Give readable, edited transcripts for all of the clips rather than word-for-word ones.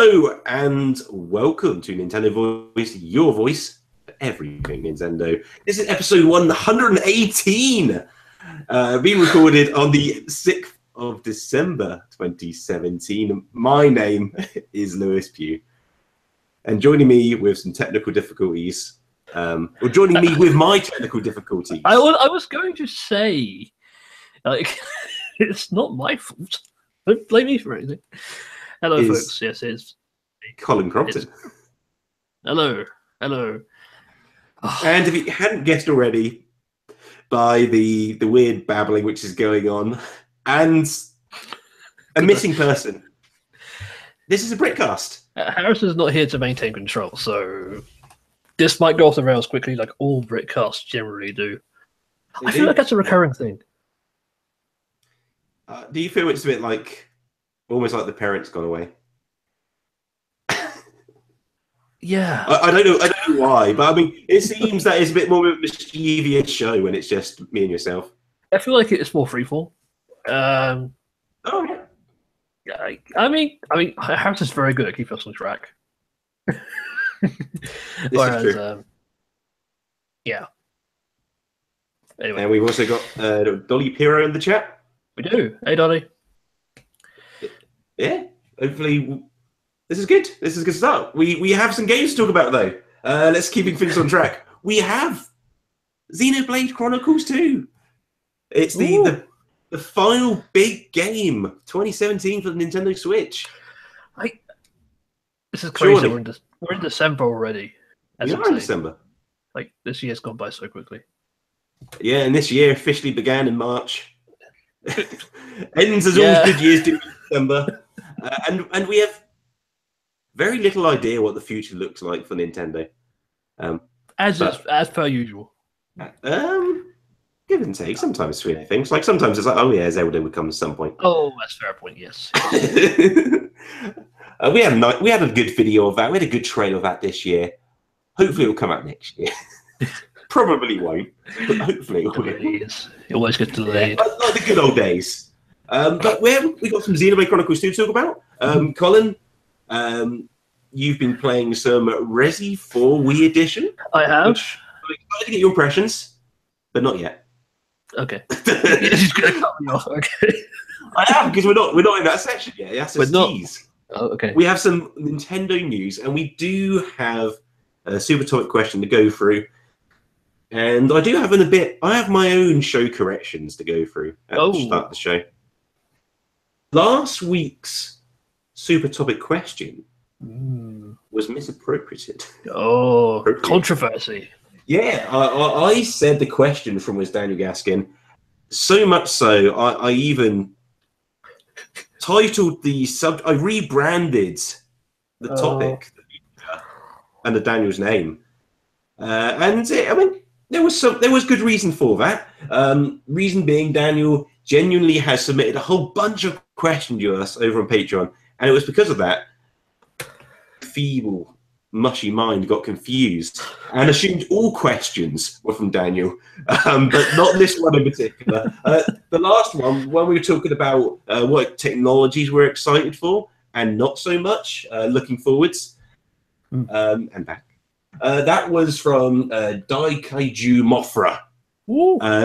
Hello and welcome to Nintendo Voice, your voice for everything Nintendo. This is episode 118, being recorded on the 6th of December 2017. My name is Lewis Pugh, and joining me with some technical difficulties, or joining me with my technical difficulties. I was going to say, like, it's not my fault. Don't blame me for anything. Hello, folks. Yes, it's Colin Crompton. Hello. And if you hadn't guessed already by the weird babbling which is going on and a missing person, this is a Brit-Cast. Harrison's not here to maintain control, so this might go off the rails quickly, like all Brit-Casts generally do. I feel like that's a recurring thing. Do you feel it's a bit like, almost like the parents gone away? Yeah. I don't know why, but I mean, it seems that it's a bit more of a mischievous show when it's just me and yourself. I feel like it's more freeform. Oh, yeah. I mean, Harrison's very good at keeping us on track. Whereas, is true. Yeah. Anyway. And we've also got Dolly Piro in the chat. We do. Hey, Dolly. Yeah. Hopefully, this is good. This is a good start. We have some games to talk about, though. Let's keep things on track. We have Xenoblade Chronicles 2. It's the final big game, 2017 for the Nintendo Switch. This is crazy. We're in December already. We are in December. Like, this year's gone by so quickly. Yeah, and this year officially began in March. Ends as all good years do in December. And we have very little idea what the future looks like for Nintendo. As per usual. Give and take. Sometimes sweet things. Like sometimes it's like, oh yeah, Zelda would come at some point. Oh, that's a fair point. Yes. We had a good video of that. We had a good trailer of that this year. Hopefully, it'll come out next year. Probably won't, but hopefully it will. It always gets delayed. Like the good old days. But we got some Xenoblade Chronicles 2 to talk about. Colin, you've been playing some Resi 4 Wii Edition. I have. I'm excited to get your impressions, but not yet. Okay. You're just gonna cut me off. Okay. I am, because we're not in that section yet. That's a tease. Oh, okay. We have some Nintendo news, and we do have a Super Topic question to go through. And I do have I have my own show corrections to go through at the start of the show. Last week's Super Topic question was misappropriated. Oh, controversy. Yeah, I said the question from was Daniel Gaskin. So much so, I even titled I rebranded the topic under Daniel's name. There was good reason for that. Reason being, Daniel genuinely has submitted a whole bunch of questions to us over on Patreon, and it was because of that feeble, mushy mind got confused and assumed all questions were from Daniel, but not this one in particular. The last one, when we were talking about what technologies we're excited for and not so much looking forwards, and back. That was from Dai Kaiju Mothra.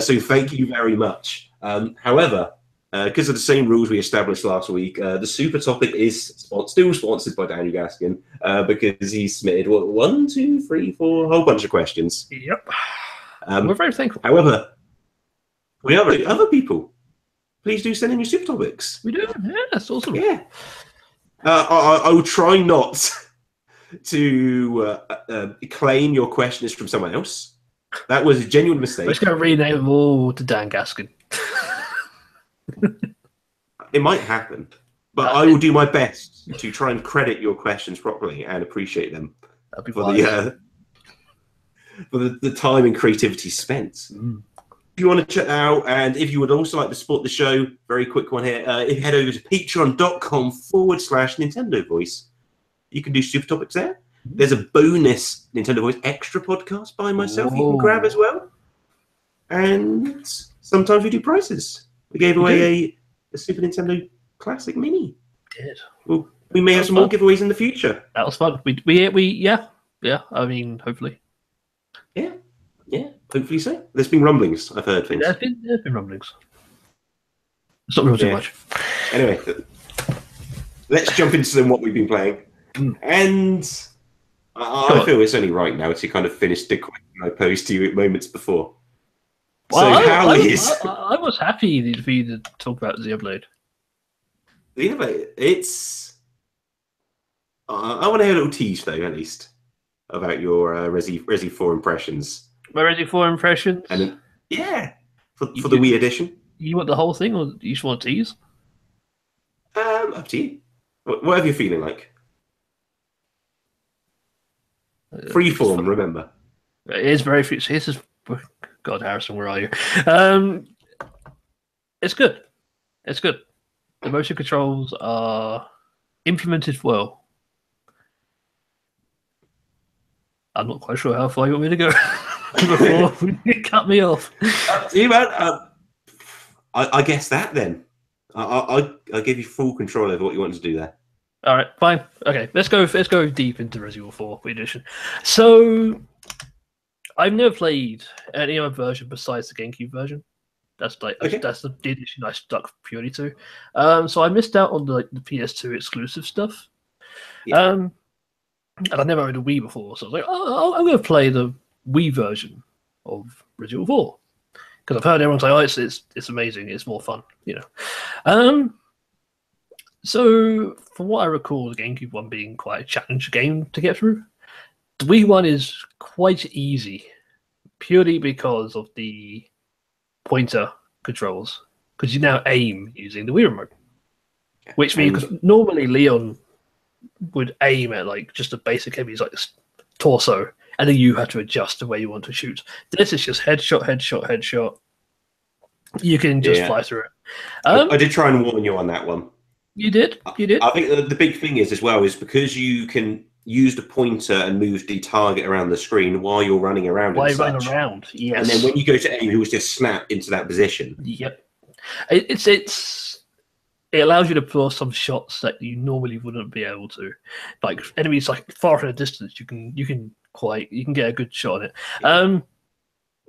So thank you very much. However, because of the same rules we established last week, the Super Topic is still sponsored by Daniel Gaskin because he submitted, 1, 2, 3, 4, a whole bunch of questions. Yep. We're very thankful. However, we have other people. Please do send in your Super Topics. We do? Yeah, that's awesome. Yeah. I will try not to claim your question is from someone else. That was a genuine mistake. We're just going to rename them all to Dan Gaskin. It might happen, but I will do my best to try and credit your questions properly and appreciate them for the time and creativity spent. If you want to check that out, and if you would also like to support the show, very quick one here, if you head over to patreon.com/Nintendo Voice, you can do Super Topics there. There's a bonus Nintendo Voice extra podcast by myself you can grab as well. And sometimes we do prizes. We gave away a Super Nintendo Classic Mini. Did. We'll we may have some more giveaways in the future. That was fun. Yeah. I mean, hopefully. Yeah, hopefully so. There's been rumblings. I've heard things. There's been rumblings. It's not real too much. Anyway, let's jump into what we've been playing. And I feel it's only right now to kind of finish the question I posed to you moments before. Well, so I was happy for you to talk about Xenoblade. Xenoblade, it's... I want to hear a little tease, though, at least, about your Resi 4 impressions. My Resi 4 impressions? And for the Wii Edition. You want the whole thing, or you just want to tease? Up to you. Whatever you're feeling like. Freeform, remember. It is very free. This is... God, Harrison, where are you? It's good. It's good. The motion controls are implemented well. I'm not quite sure how far you want me to go before you cut me off. You man. I guess that then. I'll give you full control over what you want to do there. All right, fine. Okay, let's go deep into Resident Evil 4 Wii Edition. So, I've never played any other version besides the GameCube version. That's that's the edition I stuck purely to. So I missed out on the PS2 exclusive stuff. Yeah. And I never owned a Wii before, so I was like, I'm going to play the Wii version of Resident Evil 4 because I've heard everyone say, it's amazing, it's more fun, So from what I recall, the GameCube one being quite a challenge game to get through. The Wii one is quite easy, purely because of the pointer controls, because you now aim using the Wii remote, which means normally Leon would aim at just a basic enemy's torso, and then you have to adjust the way you want to shoot. This is just headshot. You can just fly through it. I did try and warn you on that one. You did. I think the big thing is because you can use the pointer and move the target around the screen while you're running around. Yes. And then when you go to aim, you will just snap into that position. Yep. It allows you to pull some shots that you normally wouldn't be able to. Like enemies far in a distance, you can get a good shot at it. And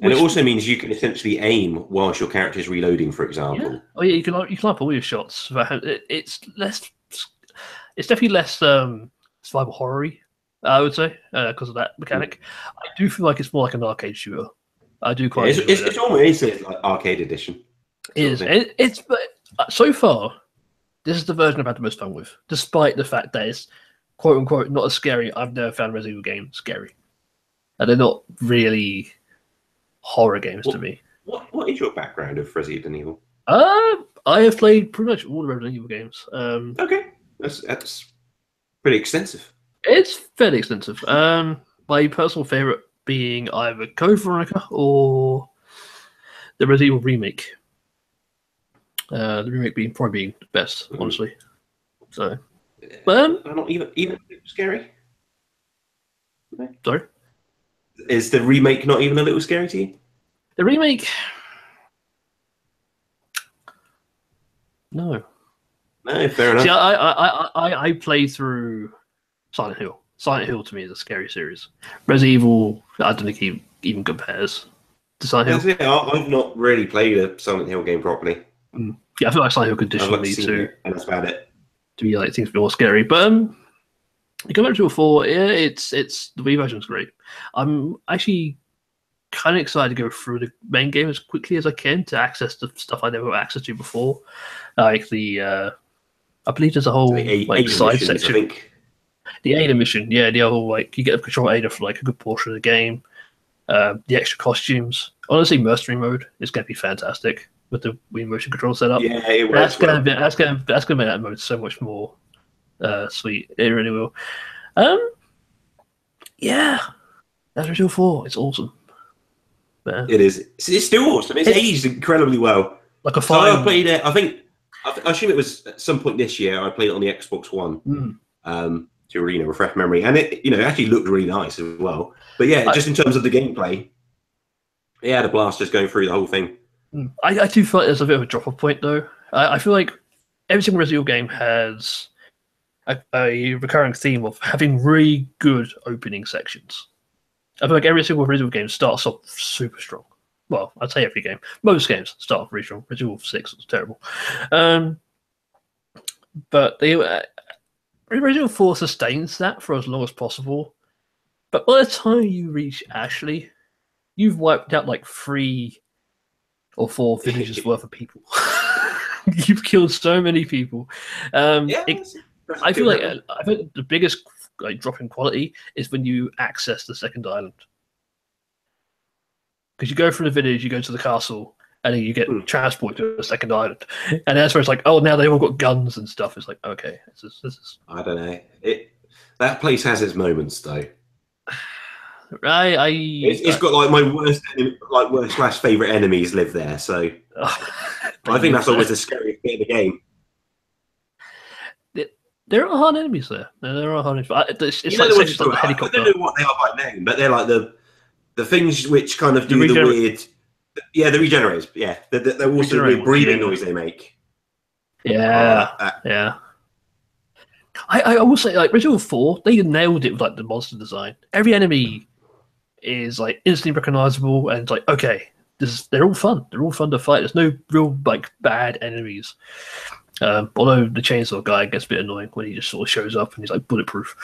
it also means you can essentially aim whilst your character is reloading, for example. Yeah. Oh yeah, you can up all your shots. It's definitely less survival horror-y, I would say, because of that mechanic. I do feel like it's more like an arcade shooter. I do quite. It's almost like arcade edition. It is. But so far, this is the version I've had the most fun with, despite the fact that it's quote unquote not as scary. I've never found Resident Evil games scary, and they're not really horror games to me. What is your background of Resident Evil? I have played pretty much all the Resident Evil games. Okay, that's pretty extensive. It's fairly extensive. My personal favorite being either Code Veronica or the Resident Evil remake. The remake probably being the best, honestly. So, not even scary. Sorry. Is the remake not even a little scary to you? The remake? No. No, fair enough. See, I played through Silent Hill. Silent Hill to me is a scary series. Resident Evil, I don't think he even compares to Silent Hill. I've not really played a Silent Hill game properly. Yeah, I feel like Silent Hill conditioned me to, and that's about it. To be things a bit more scary. But you go back to 4, it's the Wii version's great. I'm actually kind of excited to go through the main game as quickly as I can to access the stuff I never had access to before. Like I believe there's a whole side section. I think. The Ada mission, the whole you get to control Ada for a good portion of the game. The extra costumes. Honestly, mercenary mode is going to be fantastic with the Wii motion control setup. Yeah, it that's going to make that mode so much more sweet. It really will. Yeah, that's Resident Evil 4. It's awesome. It is. It's still awesome. It's aged incredibly well. Like a fire. So I played it. I assume it was at some point this year. I played it on the Xbox One. To refresh memory, and it actually looked really nice as well. But yeah, just in terms of the gameplay, it had a blast just going through the whole thing. I do feel like there's a bit of a drop-off point though. I feel like every single Resident Evil game has a recurring theme of having really good opening sections. I feel like every single Resident Evil game starts off super strong. Well, I'd say every game. Most games start off really strong. Resident Evil 6 was terrible. But Resident Evil 4 sustains that for as long as possible. But by the time you reach Ashley, you've wiped out like 3 or 4 villages worth of people. You've killed so many people. I feel like the biggest drop in quality is when you access the second island. Because you go from the village, you go to the castle, and then you get transported to the second island. And that's where it's like, oh, now they've all got guns and stuff. It's like, okay, this is... I don't know. That place has its moments, though. It's got like my worst / favorite enemies live there, so I think that's always the scariest bit of the game. There are hard enemies there. There are hard enemies. It's like the helicopter. I don't know what they are by name, but they're like the things which kind of do the weird. Yeah, the regenerators. Yeah, they're also the weird breathing noise they make. Yeah, yeah. I will say, like Resident Evil 4, they nailed it with like the monster design. Every enemy is like instantly recognizable, and it's like, okay, they're all fun. They're all fun to fight. There's no real like bad enemies. Although the chainsaw guy gets a bit annoying when he just sort of shows up and he's like bulletproof.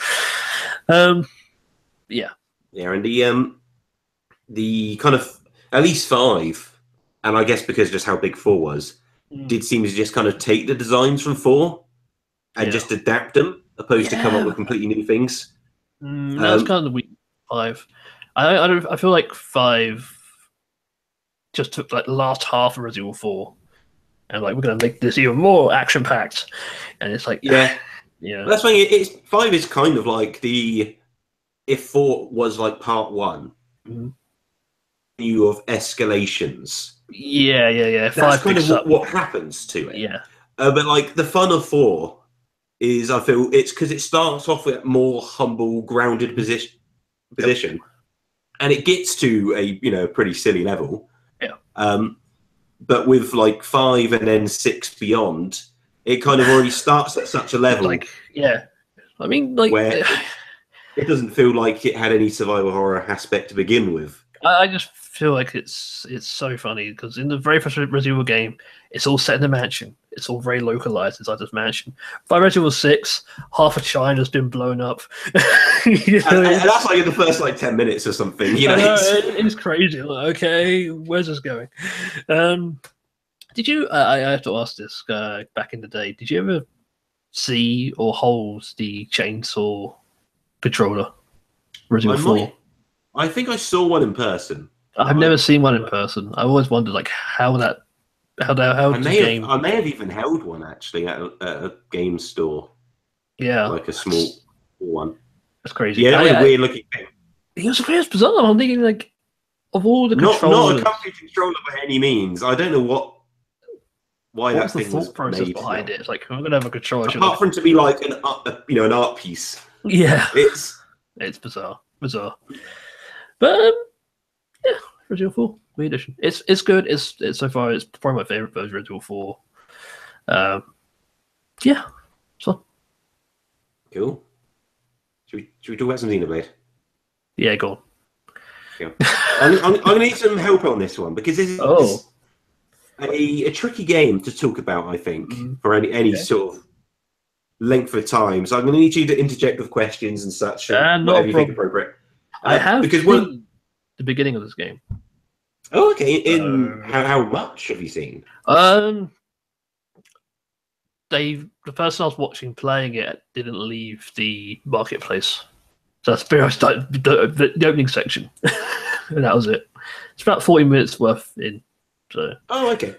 Yeah, and the kind of at least 5, and I guess because just how big 4 was, did seem to just kind of take the designs from 4 and just adapt them, opposed to come up with completely new things. That's kind of the weak 5. I feel like 5 just took like the last half of Resident Evil 4. And like, we're going to make this even more action-packed, and it's like, yeah. That's why 5 is kind of like if 4 was like part 1, view of escalations. Yeah. That's kind of what happens to it. Yeah. But like the fun of 4 is, I feel it's because it starts off with a more humble, grounded position, and it gets to a pretty silly level. Yeah. But with like 5 and then 6 beyond, it kind of already starts at such a level. Like, yeah, I mean, like, where it doesn't feel like it had any survival horror aspect to begin with. I just feel like it's so funny because in the very first Resident Evil game, it's all set in a mansion. It's all very localized inside this mansion. By Resident Evil 6, half of China's been blown up. And that's like in the first like 10 minutes or something. It's crazy. Like, okay, where's this going? Did you? I have to ask this. Back in the day, did you ever see or hold the chainsaw controller? Resident Evil 4. I think I saw one in person. I've never seen one in person. I always wondered like how the game. I may have even held one actually at a game store. Yeah, like a small one. That's crazy. Yeah, that was a weird looking thing. It was bizarre. I'm thinking like of all the controllers, not a company controller by any means. I don't know why that thing was process made behind it. It's like I'm gonna have a controller. Apart from to be like an art piece. Yeah, it's bizarre. But yeah, Resident Evil 4 Wii Edition. It's good. It's so far it's probably my favorite version of Resident Evil 4. Yeah, it's fun. Cool. Should we talk about some Xenoblade? Yeah, go on. Yeah. I'm gonna need some help on this one because this is a tricky game to talk about. I think for any sort of length of time. So I'm going to need you to interject with questions and such. Whatever you think appropriate. I have because the beginning of this game. Oh, okay. How much have you seen? The person I was watching playing it didn't leave the marketplace, so that's where I started the opening section, and that was it. It's about 40 minutes worth in. So. Oh, okay.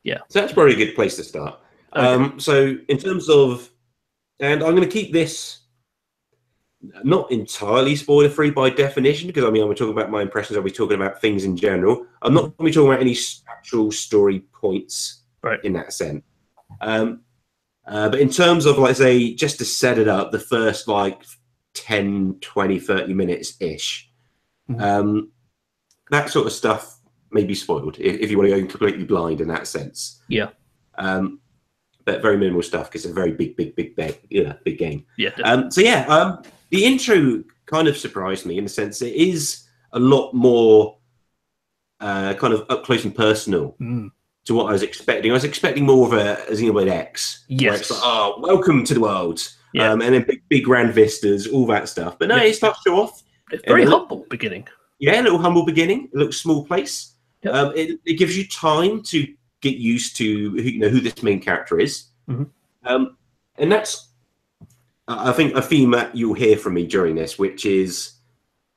Yeah. So that's probably a good place to start. Okay. So in terms of, and I'm going to keep this not entirely spoiler free by definition, because I mean, I'm talking about my impressions. I'll be talking about things in general. I'm not going to be talking about any actual story points in that sense. But in terms of, like, say, just to set it up, the first like 10, 20, 30 minutes ish, that sort of stuff may be spoiled if you want to go completely blind in that sense. Yeah. But but very minimal stuff because it's a very big game. Yeah. The intro kind of surprised me in the sense it is a lot more kind of up close and personal to what I was expecting. I was expecting more of a Xenoblade X. Yes. Where it's like, oh, welcome to the world. Yeah. And then big grand vistas, all that stuff. But no, it starts to show off. It's very humble beginning. Yeah, a little humble beginning. It looks small place. Yep. It gives you time to get used to who this main character is. And that's, I think, a theme that you'll hear from me during this, which is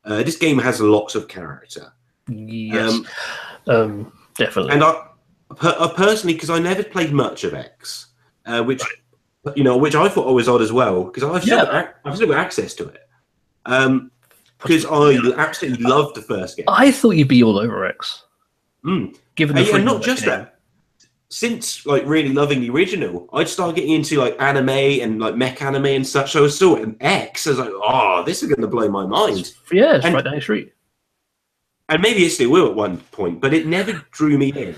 this game has lots of character. Yes, definitely. And I personally, because I never played much of X, which I thought was odd as well, because I've still got access to it. Because I absolutely loved the first game. I thought you'd be all over X. Given the and not just that. Since really loving the original, I'd start getting into anime and mech anime and such. So I saw it in X. I was like, oh, this is going to blow my mind. Yeah, it's right down the street. And maybe it still will at one point, but it never drew me in.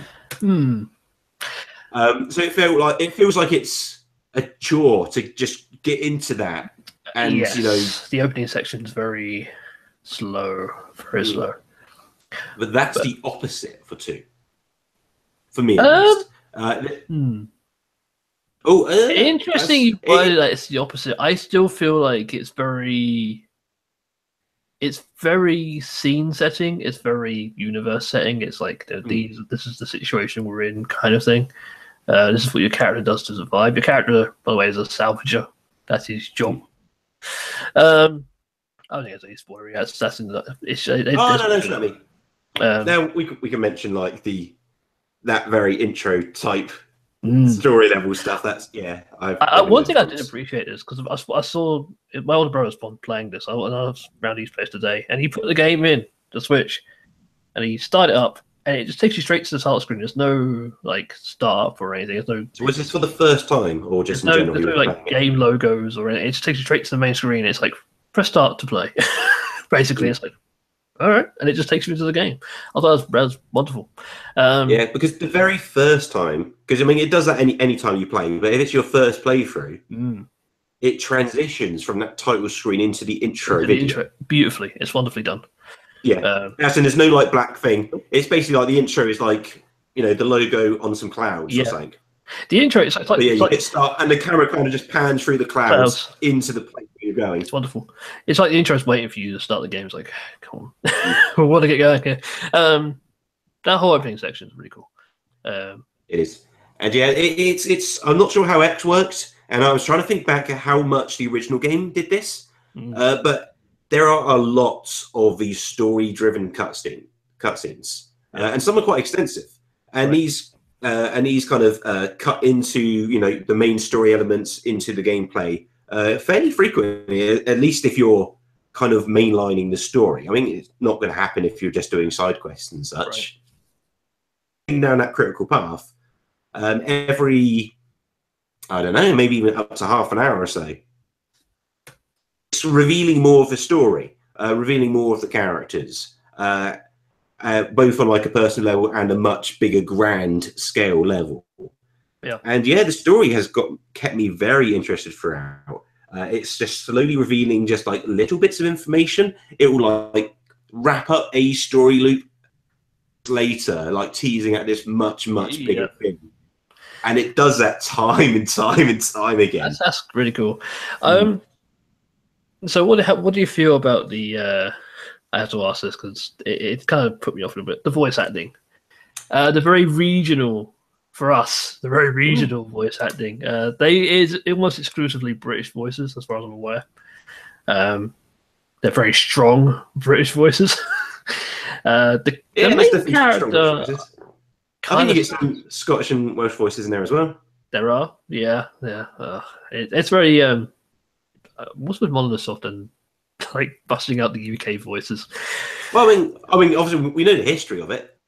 So it feels like it's a chore to just get into that. And the opening section is very slow, very slow. But that's the opposite for 2. For me, at least. Interesting. You worded that it's the opposite. I still feel like it's very scene setting. It's very universe setting. It's like this is the situation we're in, kind of thing. This is what your character does to survive. Your character, by the way, is a salvager. That's his job. I don't think it's any spoilery. That's in the. No. Now we can mention that very intro type story level stuff. That's one thing I did appreciate is because I saw my older brother was playing this. I was around his place today, and he put the game in the Switch, and he started it up, and it just takes you straight to the title screen. There's no start up or anything. There's no. So was this for the first time, or just in general? There's no game logos or anything. It just takes you straight to the main screen. It's press start to play. Basically, it's all right, and it just takes you into the game. I thought that was wonderful. Because the very first time, because it does that any time you play, but if it's your first playthrough, it transitions from that title screen into the intro video. Beautifully. It's wonderfully done. Yeah. And there's no black thing. It's basically the intro is the logo on some clouds or something. The intro, it's like you hit start, and the camera kind of just pans through the clouds into the place where you're going. It's wonderful. It's like the intro's waiting for you to start the game. It's come on, we want to get going here. That whole opening section is really cool. It is, and it's. I'm not sure how X works, and I was trying to think back at how much the original game did this, but there are a lot of these story-driven cutscenes, and some are quite extensive, and these. And these kind of cut into the main story elements into the gameplay fairly frequently. At least if you're kind of mainlining the story. It's not going to happen if you're just doing side quests and such. Right. Down that critical path, every maybe even up to half an hour or so, it's revealing more of the story, revealing more of the characters. Both on a personal level and a much bigger grand scale level. Yeah. And the story has kept me very interested throughout. It's just slowly revealing just little bits of information. It will wrap up a story loop later, teasing at this much bigger thing. And it does that time and time and time again. That's really cool. So what do you feel about the I have to ask this because it kind of put me off a little bit. The voice acting, the very regional for us, the very regional voice acting. Is almost exclusively British voices, as far as I'm aware. They're very strong British voices. The main character. I think you get some Scottish and Welsh voices in there as well. There are, yeah. It's very. What's with Monosoft and busting out the UK voices? Well, obviously we know the history of it.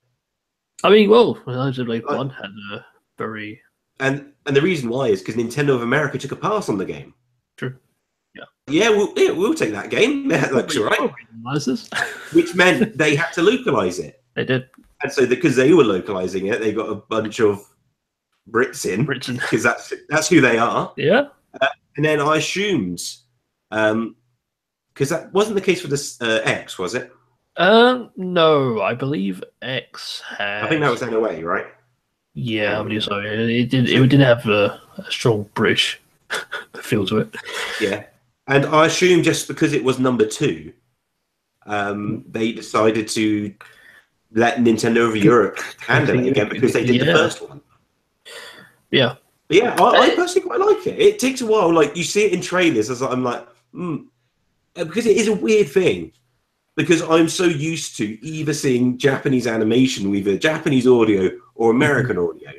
Xenoblade 1 had a very and the reason why is because Nintendo of America took a pass on the game. True. Yeah, we'll take that game. That looks all right. Which meant they had to localize it. They did. And so because they were localizing it, they got a bunch of Brits in, Britain. because that's who they are. Yeah. And then I assumed, because that wasn't the case for this X, was it? No, I believe X has. I think that was NOA, right? Yeah, I believe so. It didn't have a strong British feel to it. Yeah, and I assume just because it was number 2, they decided to let Nintendo of Europe handle it again because they did the first one. Yeah. But yeah, I personally quite like it. It takes a while. Like, you see it in trailers, as I'm like, because it is a weird thing. Because I'm so used to either seeing Japanese animation with either Japanese audio or American audio.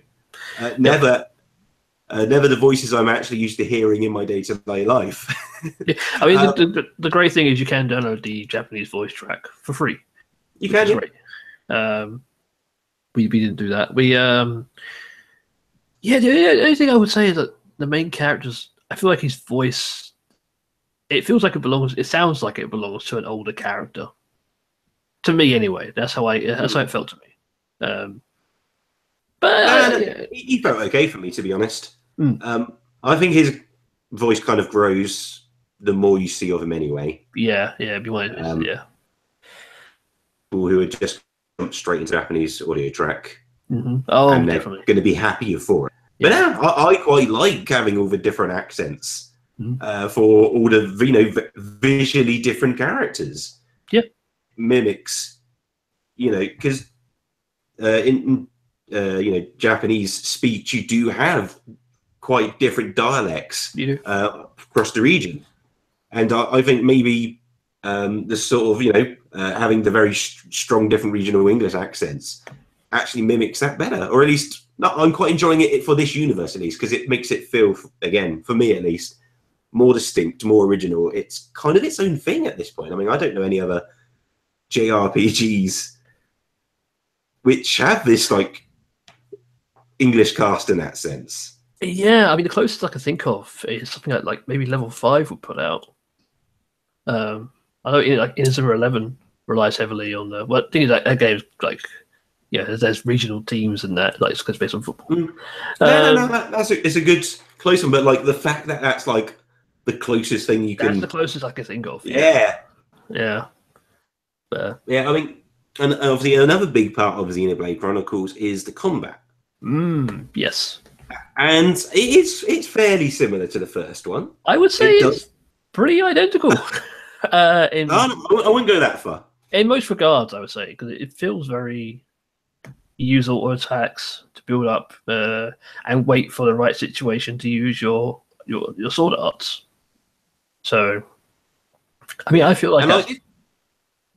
Never the voices I'm actually used to hearing in my day-to-day life. I mean, the great thing is you can download the Japanese voice track for free. You can, yeah. Free. We didn't do that. The only thing I would say is that the main characters, I feel like his voice, it feels like it sounds like it belongs to an older character. To me, anyway. That's how it felt to me. But he felt okay for me, to be honest. I think his voice kind of grows the more you see of him anyway. Yeah. Yeah. People who would just jump straight into Japanese audio track. Oh, and they're definitely going to be happier for it. But yeah, I quite like having all the different accents for all the visually different characters. Yeah, mimics, because in Japanese speech you do have quite different dialects across the region, and I think maybe the sort of having the very strong different regional English accents actually mimics that better, or at least I'm quite enjoying it for this universe, at least, because it makes it feel, again, for me at least, more distinct, more original. It's kind of its own thing at this point. I mean, I don't know any other JRPGs which have this like English cast in that sense. Yeah, I mean, the closest I can think of is something like maybe Level 5 would put out. I know Inazuma 11 relies heavily on the. Well, the thing is that game's like. Yeah, there's regional teams and that, like, it's based on football. It's a good close one, but like the fact that that's like the closest thing you can. That's the closest I can think of. Yeah. Yeah. I mean, and obviously another big part of Xenoblade Chronicles is the combat. Yes. And it's fairly similar to the first one. I would say it's pretty identical. I wouldn't go that far. In most regards, I would say, because it feels very. You use auto attacks to build up and wait for the right situation to use your sword arts. So, I mean, I feel like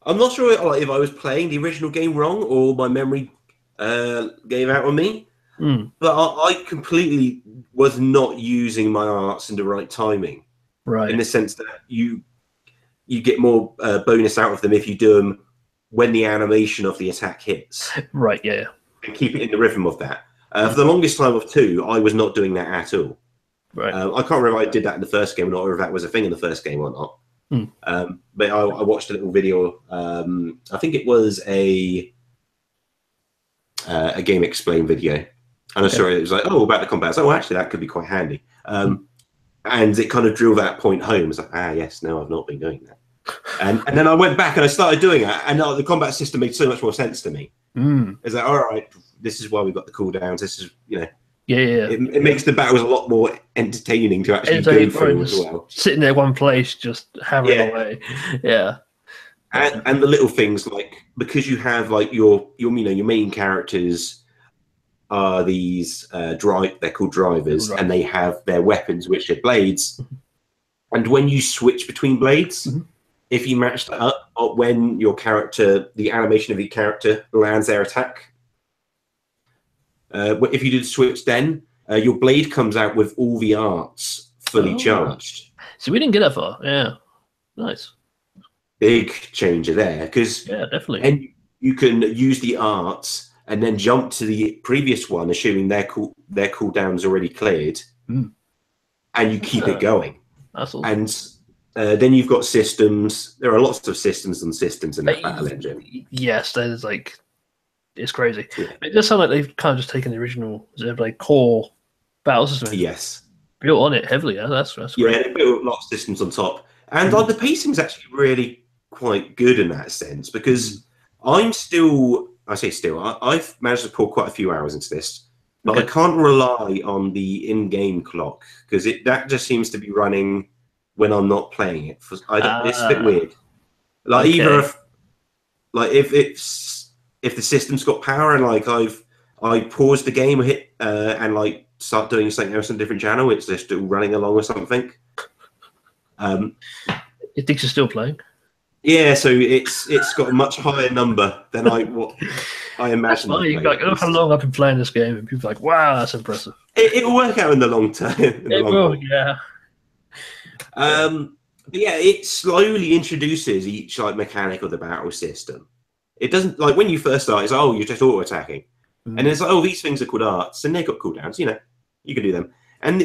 I'm not sure if I was playing the original game wrong or my memory gave out on me, but I completely was not using my arts in the right timing. Right. In the sense that you get more bonus out of them if you do them when the animation of the attack hits. Right, yeah. And keep it in the rhythm of that. For the longest time of 2, I was not doing that at all. Right. I can't remember if I did that in the first game or not, or if that was a thing in the first game or not. But I watched a little video. I think it was a Game Explain video. And I saw it was like, about the combat. So actually, that could be quite handy. And it kind of drew that point home. It's like, yes, no, I've not been doing that. And then I went back and I started doing it, and the combat system made so much more sense to me. It's like, all right, this is why we've got the cooldowns. This is, it makes the battles a lot more entertaining to actually go through as well. Sitting there one place, just hammering away. Yeah. And the little things, like, because you have like your main characters are these they're called drivers, and they have their weapons, which are blades. And when you switch between blades, if you match that up when the animation of the character lands their attack, if you do the switch, then your blade comes out with all the arts fully charged. So we didn't get that far. Yeah, nice. Big changer there, because definitely. And you can use the arts and then jump to the previous one, assuming their cooldown's already cleared, and you keep it going. That's awesome. And then you've got systems. There are lots of systems and systems in that battle engine. Yes, there's like It's crazy. Yeah. It does sound like they've kind of just taken the original Xenoblade core battle system and Yes. built on it heavily. That's great. Yeah, they built a lot of systems on top. And like the pacing's actually really quite good in that sense, because I say still, I've managed to pour quite a few hours into this, but I can't rely on the in-game clock, because that just seems to be running when I'm not playing it. It's a bit weird. Like either if the system's got power and like I pause the game or hit and like start doing something else on a different channel, it's just still running along or something. It thinks you're still playing. Yeah, so it's got a much higher number than what I imagine. You're like, oh, how long I've been playing this game, and people are like, wow, that's impressive. It will work out in the long term. It will, yeah. But yeah, it slowly introduces each like mechanic of the battle system. It doesn't like when you first start, it's you're just auto attacking, and it's like these things are called arts, and they've got cooldowns. You know, you can do them, and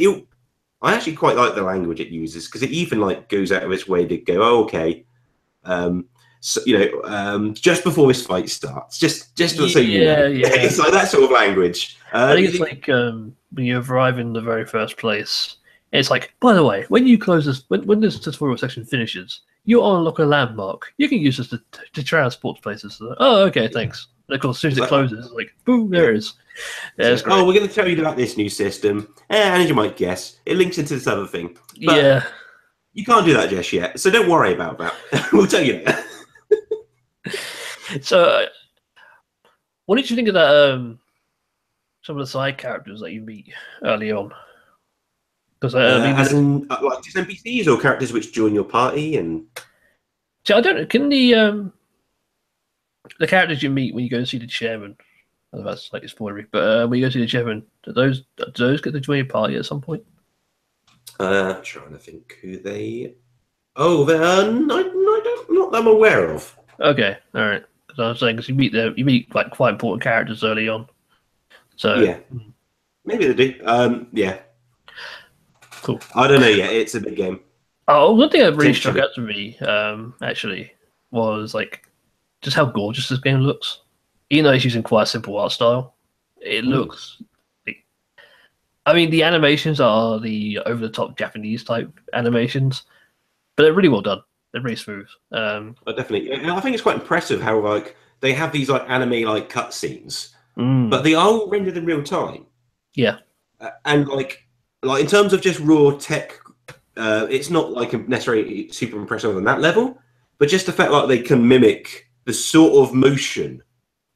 I actually quite like the language it uses, because it even like goes out of its way to go, okay. So, just before this fight starts, just to say, it's like that sort of language. I think it's like when you arrive in the very first place, it's like, by the way, when you close this, when this tutorial section finishes, you unlock a landmark. You can use this to transport to places. So, okay, thanks. And of course, as soon as it closes, it's like, boom, there it is. Yeah, we're going to tell you about this new system, and as you might guess, it links into this other thing. But you can't do that just yet, so don't worry about that. We'll tell you that. So, what did you think of that? Some of the side characters that you meet early on, because as in like just NPCs or characters which join your party, and I don't know. Can the characters you meet when you go and see the chairman? I know that's like a spoilery, but when you go see the chairman, do those get to join your party at some point? Trying to think who they. Oh, they're not that I'm aware of. Okay, all right. Because I was saying, because you meet like quite important characters early on. So yeah, maybe they do. Yeah, cool. I don't know yet. It's a big game. Oh, one thing that really struck out to me, actually, was like just how gorgeous this game looks. Even though it's using quite a simple art style, it looks. I mean, the animations are the over-the-top Japanese type animations, but they're really well done. They're really smooth. Definitely, and I think it's quite impressive how like they have these like anime like cutscenes, but they are all rendered in real time. Yeah, and like in terms of just raw tech, it's not like necessarily super impressive on that level, but just the fact like they can mimic the sort of motion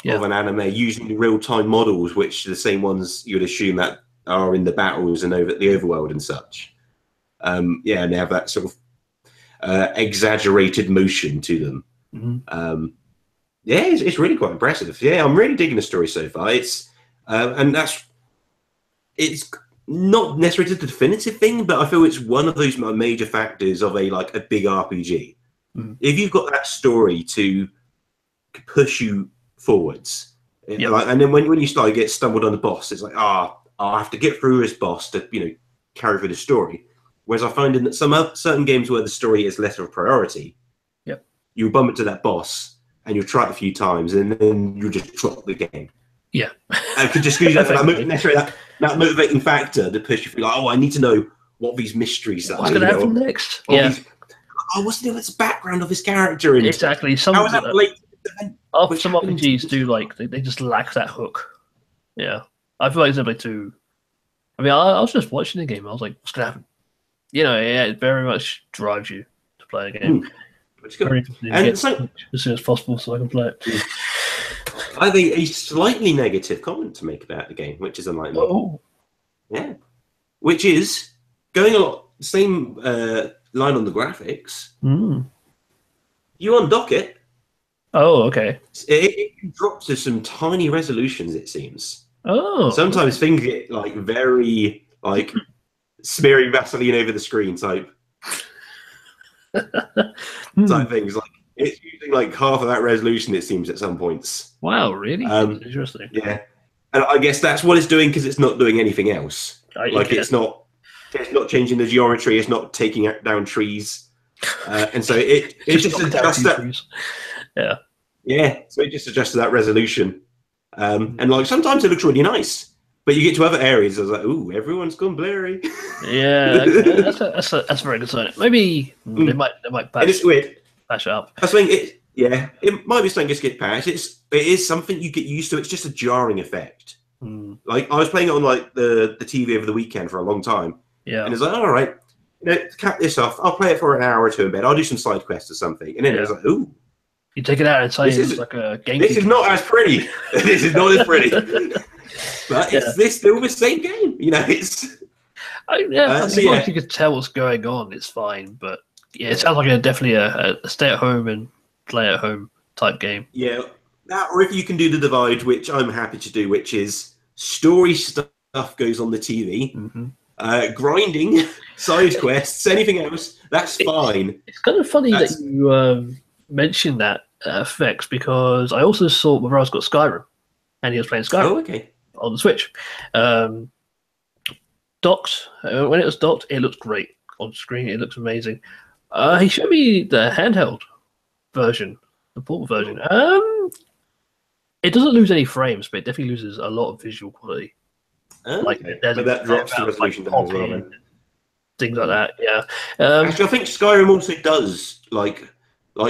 of an anime using the real time models, which are the same ones you would assume that are in the battles and over the overworld and such. And they have that sort of exaggerated motion to them. It's really quite impressive. Yeah, I'm really digging the story so far. It's not necessarily the definitive thing, but I feel it's one of those major factors of a big RPG. If you've got that story to push you forwards, and then when you start to get stumbled on the boss, it's like I'll have to get through this boss to carry through the story. Whereas I find in that some certain games where the story is less of a priority, you bump into that boss and you'll try it a few times and then you just drop the game. Yeah, and could just use that motivating factor to push you through. Like, I need to know what these mysteries are. What's going to happen next? What's the background of this character? And exactly. How is that related? Some RPGs do they just lack that hook. Yeah, I feel like Xenoblade 2. I mean, I was just watching the game. I was like, what's going to happen? It very much drives you to play a game. It's good. And as soon as possible so I can play it. I think a slightly negative comment to make about the game, which is unlike me. Oh. Yeah. Which is going a lot same line on the graphics. You undock it. Oh, okay. It drops to some tiny resolutions, it seems. Oh. Sometimes things get very smearing Vaseline over the screen type things. It's using half of that resolution, it seems, at some points. Wow, really? Interesting. Yeah, and I guess that's what it's doing because it's not doing anything else. It's not changing the geometry. It's not taking down trees, and so it just adjusts that. Yeah. Yeah, so it just adjusts that resolution. And like sometimes it looks really nice, but you get to other areas, I was like, ooh, everyone's gone blurry. Yeah, that's very concerning. Maybe they might It's weird. patch it up. I think it might be something just get patched. It is something you get used to. It's just a jarring effect. Like I was playing it on like the TV over the weekend for a long time. Yeah, and it's like, all right, cap this off. I'll play it for an hour or two in bed. I'll do some side quests or something, and then it's like, ooh. You take it out and say it's like a game. This is not as pretty. This is not as pretty. But it's still the same game. It's. I think you could tell what's going on. It's fine, but it sounds like definitely a stay at home and play at home type game. Yeah, that, or if you can do the divide, which I'm happy to do, which is story stuff goes on the TV, grinding, side quests, anything else, that's fine. It's kind of funny that you mentioned that effects, because I also saw my brother's got Skyrim, and he was playing Skyrim on the Switch. Docked, when it was docked, it looks great on screen. It looks amazing. He showed me the handheld version, the portable version. It doesn't lose any frames, but it definitely loses a lot of visual quality. But that drops the resolution down as well, then. Things like that, yeah. Actually, I think Skyrim also does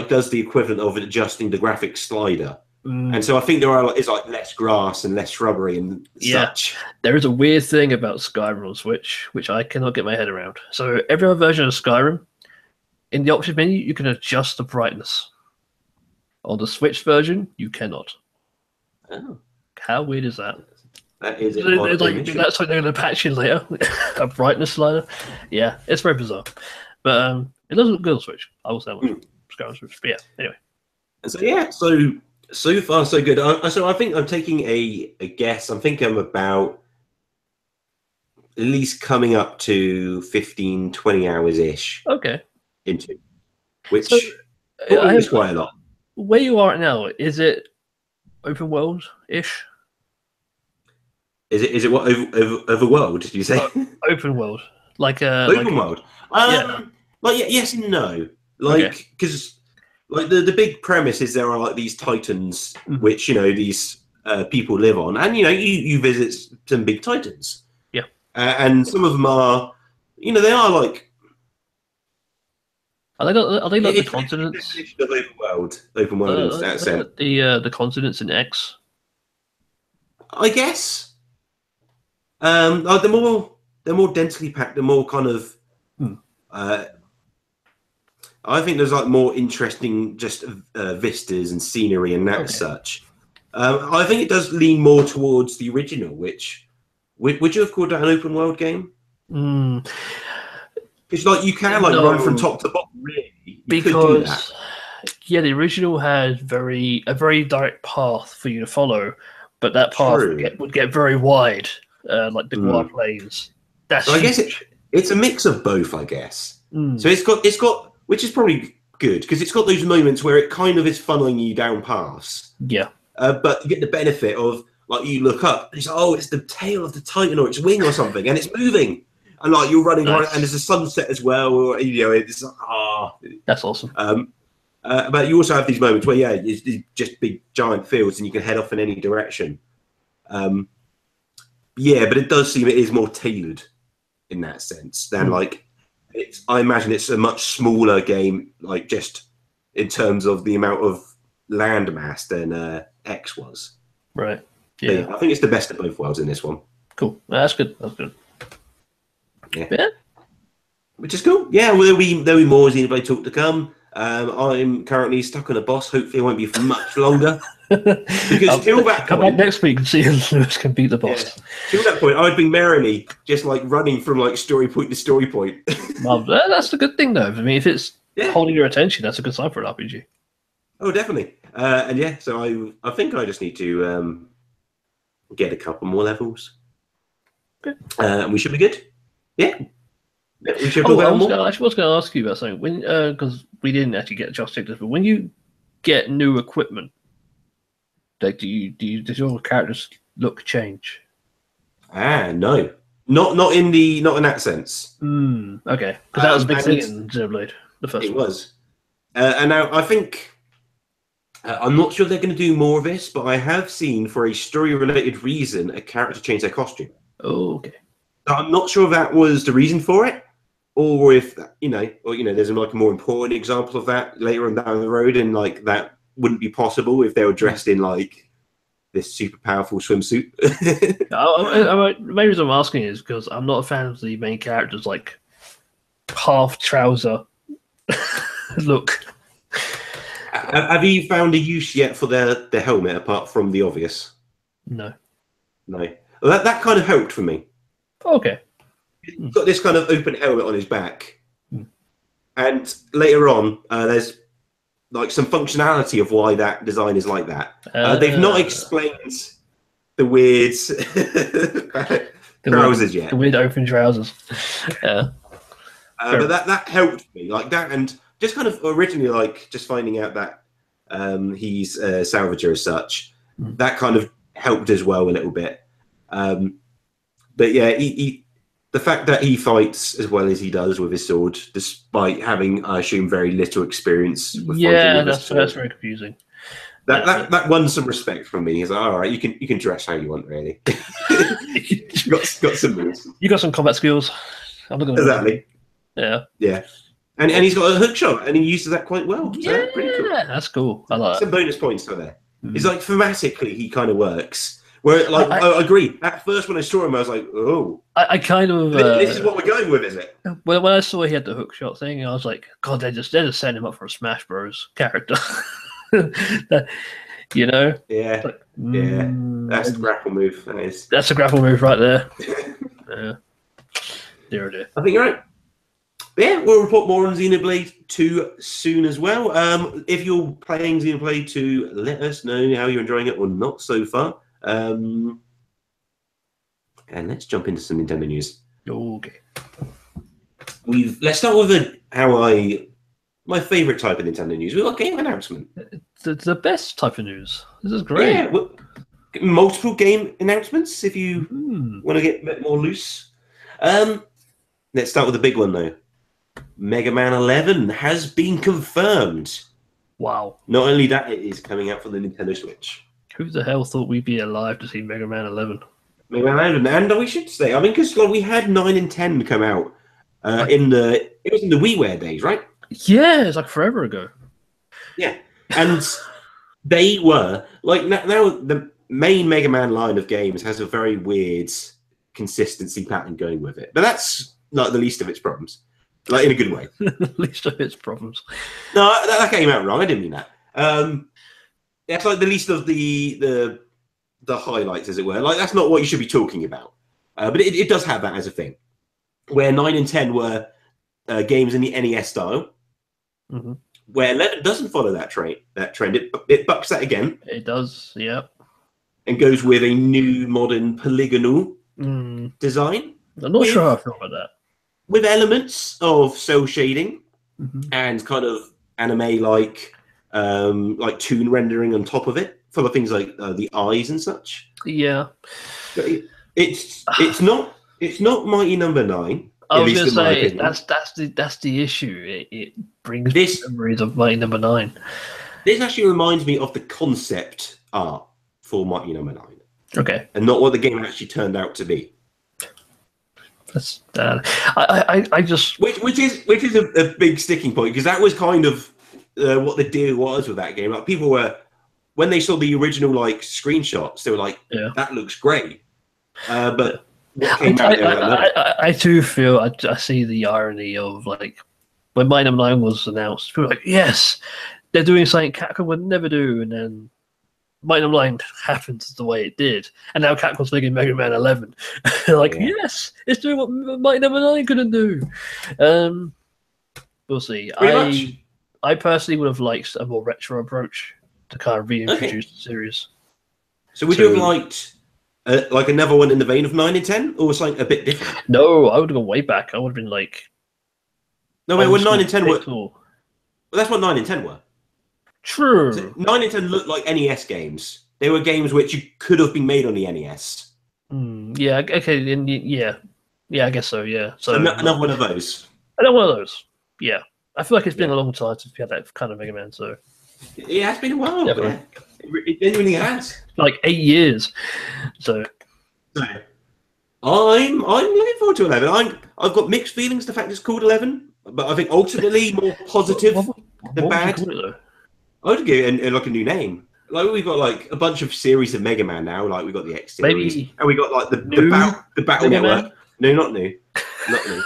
does the equivalent of adjusting the graphics slider. And so I think it's like less grass and less shrubbery and such. There is a weird thing about Skyrim on Switch, which I cannot get my head around. So every other version of Skyrim, in the options menu, you can adjust the brightness. On the Switch version, you cannot. Oh. How weird is that? That is that's what they're going to patch in later. A brightness slider. Yeah, it's very bizarre. But it does look good on Switch. I will say Skyrim Switch. But yeah, anyway. So far so good. So I think I'm taking a guess. I'm thinking I'm about at least coming up to 15, 20 hours-ish. Okay. Into which is quite a lot. Where you are right now, is it open world-ish? Is it what overworld? Did you say open world? Open world? Yes and no. Because the big premise is there are like these titans, which these people live on, and you visit some big titans. Yeah. And some of them are, they are like. Are they like the continents? Open world in that sense. The continents in X. I guess. They're more densely packed. They're more kind of. I think there's like more interesting just vistas and scenery and that such. I think it does lean more towards the original, which would you have called that an open world game? It's like you can run from top to bottom, really. You could do that. The original had a very direct path for you to follow, but that path would get very wide, like the Guar Plains. So I guess it's a mix of both, I guess. So it's got, which is probably good because it's got those moments where it kind of is funneling you down paths. Yeah. But you get the benefit of like you look up and it's it's the tail of the Titan or its wing or something, and it's moving. And like you're running around, and there's a sunset as well. Or, it's that's awesome. But you also have these moments where it's just big giant fields, and you can head off in any direction. But it does seem it is more tailored in that sense than I imagine it's a much smaller game, like just in terms of the amount of land mass than X was. Right. Yeah. I think it's the best of both worlds in this one. Cool. That's good. That's good. Yeah. Which is cool. Yeah, there'll be more Xenoblade talk to come. I'm currently stuck on a boss. Hopefully it won't be for much longer. Because till that come point, back next week and see if Lewis can beat the boss. Yeah. Till that point, I'd been merrily just running from story point to story point. Well, that's the good thing though. I mean, if it's holding your attention, that's a good sign for an RPG. Oh, definitely. So I think I just need to get a couple more levels. Okay. And we should be good. Yeah. We should I was going to ask you about something. When because we didn't actually get a chance to take this, but when you get new equipment, does your character's look change? No, not in that sense. Okay, because that was a big thing in Xenoblade, the first one. It was, and now I think I'm not sure they're going to do more of this, but I have seen, for a story-related reason, a character change their costume. Oh, okay. So I'm not sure if that was the reason for it, or if there's like a more important example of that later on down the road, and like that wouldn't be possible if they were dressed in like this super powerful swimsuit. Maybe reason I'm asking is because I'm not a fan of the main character's like half trouser look. Have you found a use yet for their helmet apart from the obvious? No. Well, that kind of helped for me. Okay. He's got this kind of open helmet on his back, and later on, there's like some functionality of why that design is like that. They've not explained the weird trousers yet. The weird open trousers. Yeah. But that helped me, like that, and just kind of originally like just finding out that he's a salvager as such. That kind of helped as well a little bit. But yeah, the fact that he fights as well as he does with his sword, despite having, I assume, very little experience with fighting with his sword. That's very confusing. That won some respect from me. He's like, all right, you can dress how you want, really. got some moves. You got some combat skills. I'm not gonna exactly. Yeah. And he's got a hook shot, and he uses that quite well. So yeah, pretty cool. That's cool. I like some bonus points for there. It's like thematically, he kind of works. Where, like, I agree. At first, when I saw him, I was like, "Oh, I kind of." This is what we're going with, is it? When I saw he had the hook shot thing, I was like, "God, they're just setting him up for a Smash Bros. Character." You know? Yeah. Like, That's the grapple move. That's a grapple move right there. Yeah. Dear. I think you're right. Yeah, we'll report more on Xenoblade 2 soon as well. If you're playing Xenoblade 2, let us know how you're enjoying it or not so far. And let's jump into some Nintendo news. Okay. Let's start with my favorite type of Nintendo news. We've got game announcement. It's the best type of news. This is great. Yeah, multiple game announcements if you want to get a bit more loose. Let's start with the big one though. Mega Man 11 has been confirmed. Wow. Not only that, it is coming out for the Nintendo Switch. Who the hell thought we'd be alive to see Mega Man 11? Mega Man 11, and we should say, I mean, because we had 9 and 10 come out it was in the WiiWare days, right? Yeah, it's like forever ago. Yeah, and they were like now the main Mega Man line of games has a very weird consistency pattern going with it, but that's not the least of its problems, like in a good way. Least of its problems. No, that came out wrong. I didn't mean that. That's like the least of the highlights, as it were. Like that's not what you should be talking about. But it does have that as a thing, where 9 and 10 were games in the NES style. Mm-hmm. Where 11 doesn't follow that trend. It bucks that again. It does, yeah. And goes with a new modern polygonal design. I'm not sure how I feel about that. With elements of cell shading and kind of anime-like toon rendering on top of it, full of things like the eyes and such. Yeah. It's not Mighty Number 9. I was going to say that's the issue. It brings memories of Mighty Number 9. This actually reminds me of the concept art for Mighty Number 9. Okay, and not what the game actually turned out to be. That's I just which is a big sticking point, because that was kind of what the deal was with that game. Like people were, when they saw the original like screenshots, they were like, "That looks great," but. I too feel I see the irony of like when Mighty Number 9 was announced, people were like, yes, they're doing something Capcom would never do, and then Mighty Number 9 happens the way it did, and now Capcom's making Mega Man 11. Like, yes, it's doing what Mighty Number 9 couldn't do. We'll see. I personally would have liked a more retro approach to kind of reintroduce the series. So would you have liked like another one in the vein of 9 and 10, or something a bit different? No, I would have gone way back. I would have been like... No, wait, when 9 and 10 were... Well, that's what 9 and 10 were. True. So 9 and 10 looked like NES games. They were games which you could have been made on the NES. Yeah, okay, yeah, I guess so, yeah. So another one of those. Another one of those, yeah. I feel like it's been a long time since we had that kind of Mega Man, so... It has been a while. Definitely. Yeah. It genuinely has. Like 8 years. So I'm looking forward to 11. I've got mixed feelings. The fact it's called 11, but I think ultimately more positive than bad. Would you call it, though? I would give it like a new name. Like we've got like a bunch of series of Mega Man now. Like we got the X series, Maybe and we got like the Battle Mega Network. Man? No, not new, not new.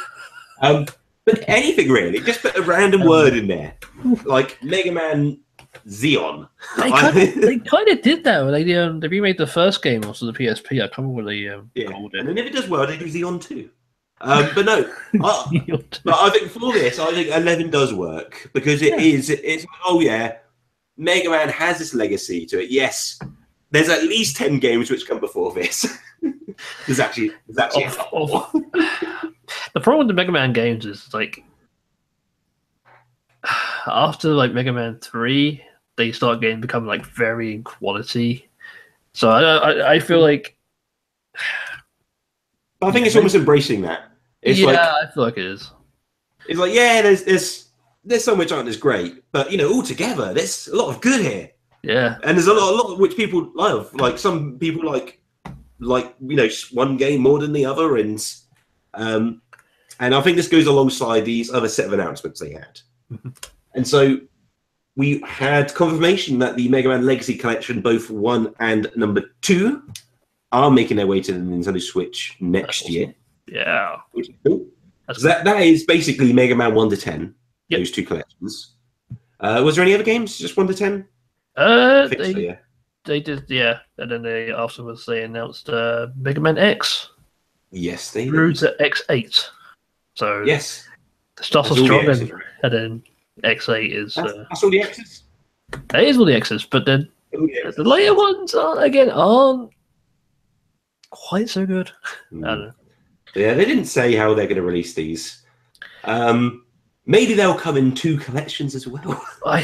But anything really. Just put a random word in there, like Mega Man Xeon. They kind of did that. They remade the first game also the PSP. I can't remember what they called it. And then if it does well, they do Xeon 2. But no, but I think for this, I think 11 does work because it's oh yeah, Mega Man has this legacy to it. Yes, there's at least 10 games which come before this. there's actually the problem with the Mega Man games is like after like Mega Man 3, they start becoming like varying quality. So I feel like I think it's almost embracing that. It's I feel like it is. It's like there's so much aren't as great, but altogether there's a lot of good here. Yeah, and there's a lot which people love. Like some people like one game more than the other, and I think this goes alongside these other set of announcements they had. And so we had confirmation that the Mega Man Legacy Collection, both 1 and number 2, are making their way to the Nintendo Switch next year. Yeah, which is cool. That is basically Mega Man 1 to 10. Yep. Those 2 collections. Was there any other games? Just 1 to 10? They did, yeah. And then afterwards they announced Mega Man X. Yes, they through to X8. So yes, the stuff is strong, and then X8 is. That's all the X's. That is all the X's, but then the later ones aren't quite so good. I don't know. Yeah, they didn't say how they're going to release these. Maybe they'll come in 2 collections as well. I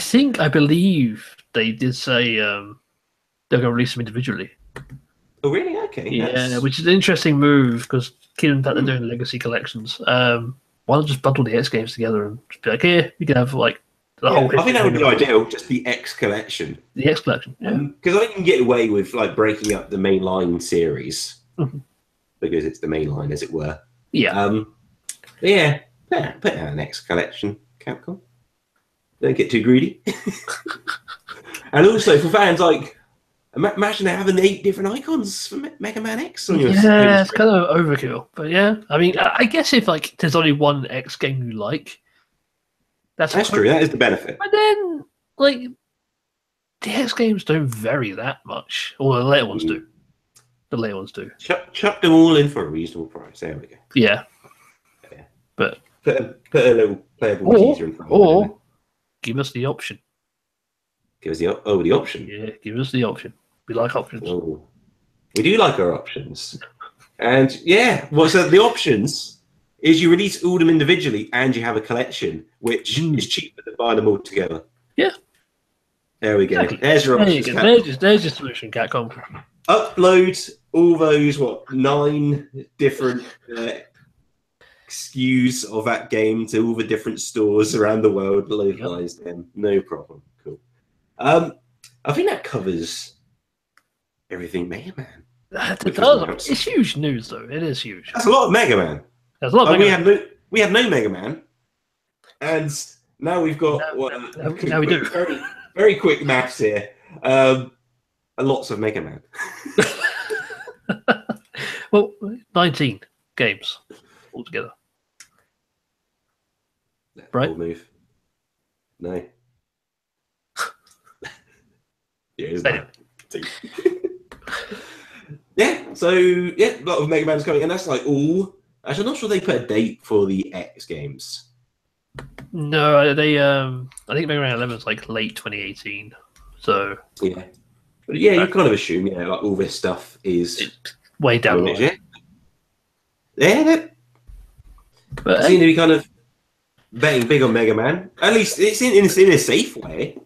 believe they did say they're going to release them individually. Oh, really? Okay. Yeah, which is an interesting move because given that they're doing legacy collections, why not just bundle the X games together and just be like, here, you can have like the whole. I think that would be ideal, just the X collection. The X collection, yeah. Because I think you can get away with like breaking up the mainline series because it's the mainline, as it were. Yeah. Yeah. Put out an X collection, Capcom. Don't get too greedy. And also for fans, like, imagine having 8 different icons for Mega Man X on your Yeah, it's kind of overkill. But yeah, I mean, I guess if like there's only one X game you like, that's true. That is the benefit. But then, like, the X games don't vary that much. Or the later ones do. The later ones do. Chuck them all in for a reasonable price. There we go. Yeah. But put a little playable teaser in front of or give us the option. Give us the option. Yeah, give us the option. We like options. Oh, we do like our options. And so the options is you release all them individually and you have a collection, which is cheaper than buying them all together. Yeah. There we go. Exactly. There's your options. There's your solution, Capcom. Upload all those 9 different SKUs of that game to all the different stores around the world, localize them. No problem. Cool. I think that covers everything Mega Man. It does. It's huge news, though. It is huge. That's a lot of Mega Man. There's a lot of Mega Man. We have no Mega Man, and now we've got now we do. Very, very quick maths here. Lots of Mega Man. Well, 19 games altogether. Right? Bold move. No. Anyway. So a lot of Mega Man's coming, and that's like all. Actually, I'm not sure they put a date for the X games. No, they. I think Mega Man 11 is like late 2018. So yeah, but you kind of assume like all this stuff is way down the line. But seem to be kind of betting big on Mega Man. At least it's in a safe way.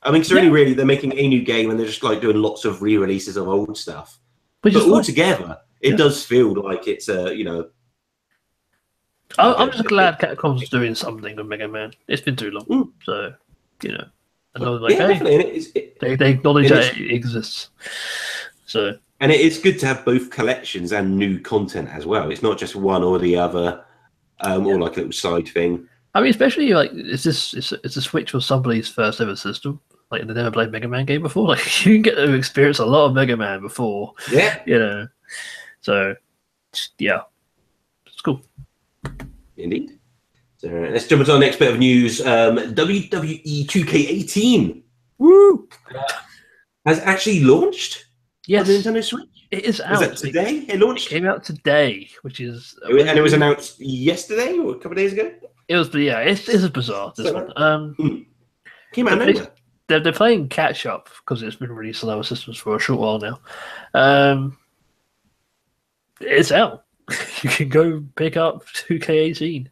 I mean, because really they're making a new game and they're just like doing lots of re-releases of old stuff. But altogether, it does feel like it's I'm just glad Capcom's doing something with Mega Man. It's been too long, so And I was like, yeah, hey, definitely. they acknowledge that it exists. So, and it is good to have both collections and new content as well. It's not just one or the other, or like a little side thing. I mean, especially like it's a Switch was somebody's first ever system. Like they never played Mega Man game before. Like you can get to experience a lot of Mega Man before. Yeah, You know. So yeah, it's cool. indeed. So let's jump into our next bit of news. WWE 2K18 Woo! has actually launched Yes, on the Nintendo Switch. it is Was out. that today? It launched. It came out today, which is And it was announced yesterday or a couple of days ago. It was, yeah. It's bizarre. This one. Came out of nowhere. They're playing catch up because it's been released on other systems for a short while now. It's out. You can go pick up 2K18.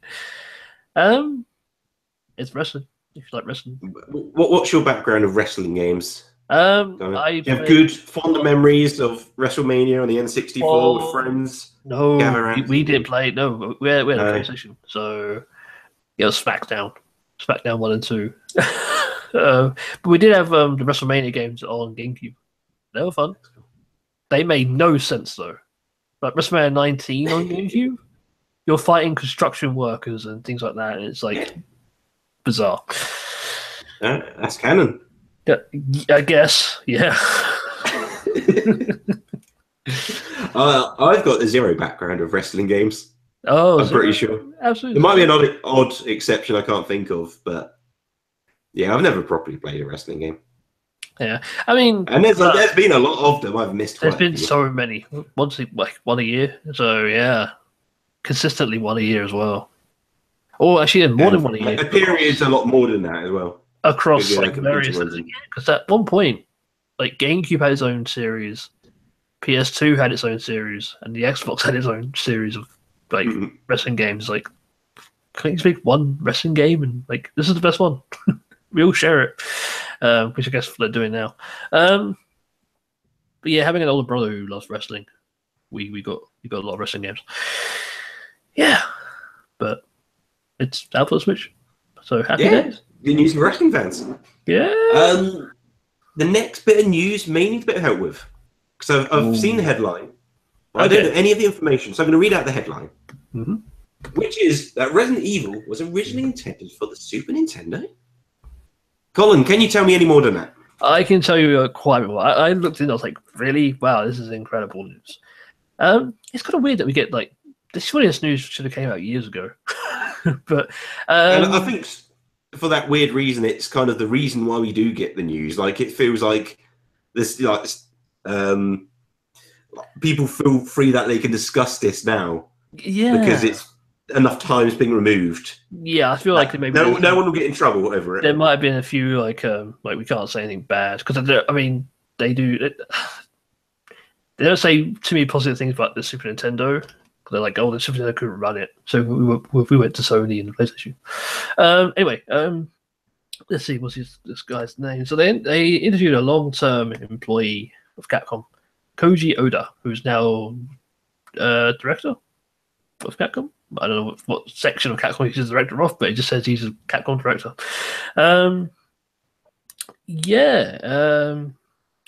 It's wrestling. If you like wrestling. What's your background of wrestling games? You have good, fond memories of WrestleMania on the N64 with friends. No, we didn't play. No, we had a PlayStation, so it was SmackDown 1 and 2. But we did have the WrestleMania games on GameCube. They were fun. They made no sense though. Like WrestleMania 19 on GameCube, you're fighting construction workers and things like that, and it's like bizarre. That's canon. Yeah, I guess. Yeah. I've got a zero background of wrestling games. Oh, I'm pretty sure. Absolutely. There might be an odd exception I can't think of, but yeah, I've never properly played a wrestling game. Yeah, I mean, and there's been a lot of them I've missed. There's been so many, one a year. So yeah, consistently one a year as well. Or actually, more than one a year. A period's a lot more than that as well. Across like various, because at one point, like GameCube had its own series, PS2 had its own series, and the Xbox had its own series of like wrestling games. Like, can't you just make one wrestling game and like this is the best one? We all share it, which I guess they're doing now. But yeah, having an older brother who loves wrestling, we got a lot of wrestling games. Yeah, but it's out for the Switch, so happy days. Good news for wrestling fans. Yeah. The next bit of news may need a bit of help with, because I've seen the headline. I don't know any of the information, so I'm going to read out the headline, which is that Resident Evil was originally intended for the Super Nintendo. Colin, can you tell me any more than that? I can tell you quite well. I looked in, I was like, really? Wow, this is incredible news. It's kind of weird that we get like this news should have came out years ago, but and I think for that weird reason, it's kind of the reason why we do get the news. Like it feels like this, like people feel free that they can discuss this now, because it's enough time's being removed. Yeah, I feel like maybe no one will get in trouble over it. There might have been a few like we can't say anything bad because I mean they do. They don't say too many positive things about the Super Nintendo. They're like, oh, the Super Nintendo couldn't run it, so we went to Sony and the PlayStation. Anyway, let's see, what's this guy's name? So they interviewed a long-term employee of Capcom, Koji Oda, who's now director of Capcom. I don't know what section of Capcom he's the director of, but it just says he's a Capcom director.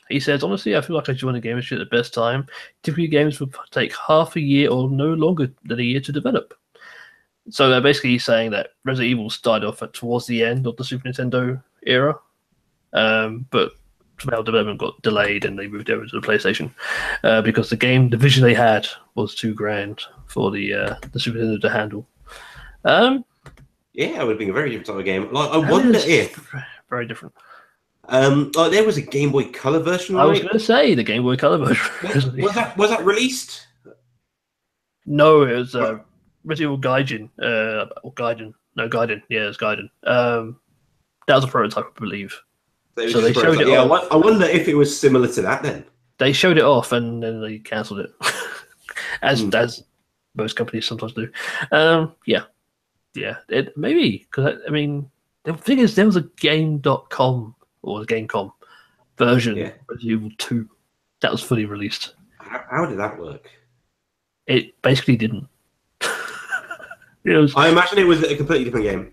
He says, honestly, I feel like I joined the game industry at the best time. Typically, games would take half a year or no longer than a year to develop. So basically, he's saying that Resident Evil started off towards the end of the Super Nintendo era, but somehow development got delayed and they moved over to the PlayStation because the vision they had was too grand for the Super Nintendo to handle. Yeah, it would have been a very different type of game. Like, I wonder if very different. Like there was a Game Boy Color version. I was going to say the Game Boy Color version. Was that released? No, it was Resident Evil Gaiden. Gaiden. No, Gaiden. Yeah, it's Gaiden. That was a prototype, I believe. So they showed it off. I wonder if it was similar to that then. They showed it off and then they cancelled it, as most companies sometimes do. Maybe because I mean the thing is there was a Game.com or a Gamecom version of Resident Evil 2 that was fully released. How did that work? It basically didn't. I imagine it was a completely different game.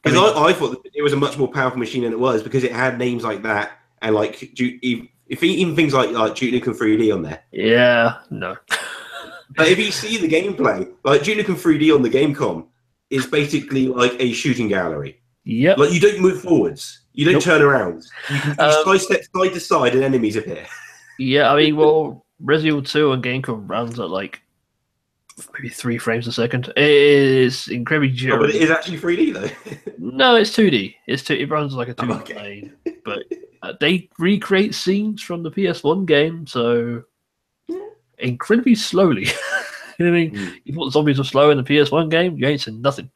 Because I thought that it was a much more powerful machine than it was, because it had names like that and like even things like Duke Nukem 3D on there. Yeah, no. But if you see the gameplay, like Duke Nukem 3D on the Gamecom is basically like a shooting gallery. Yep. Like you don't move forwards, you don't turn around. You can sidestep side to side and enemies appear. Yeah, I mean, well, Resident Evil 2 on Gamecom runs at like maybe 3 frames a second. It is incredibly jittery. Oh, but it is actually 3D though. No, it's 2D. It runs like a 2D plane, but they recreate scenes from the PS1 game, so incredibly slowly. You know what I mean? You thought the zombies were slow in the PS1 game, you ain't seen nothing.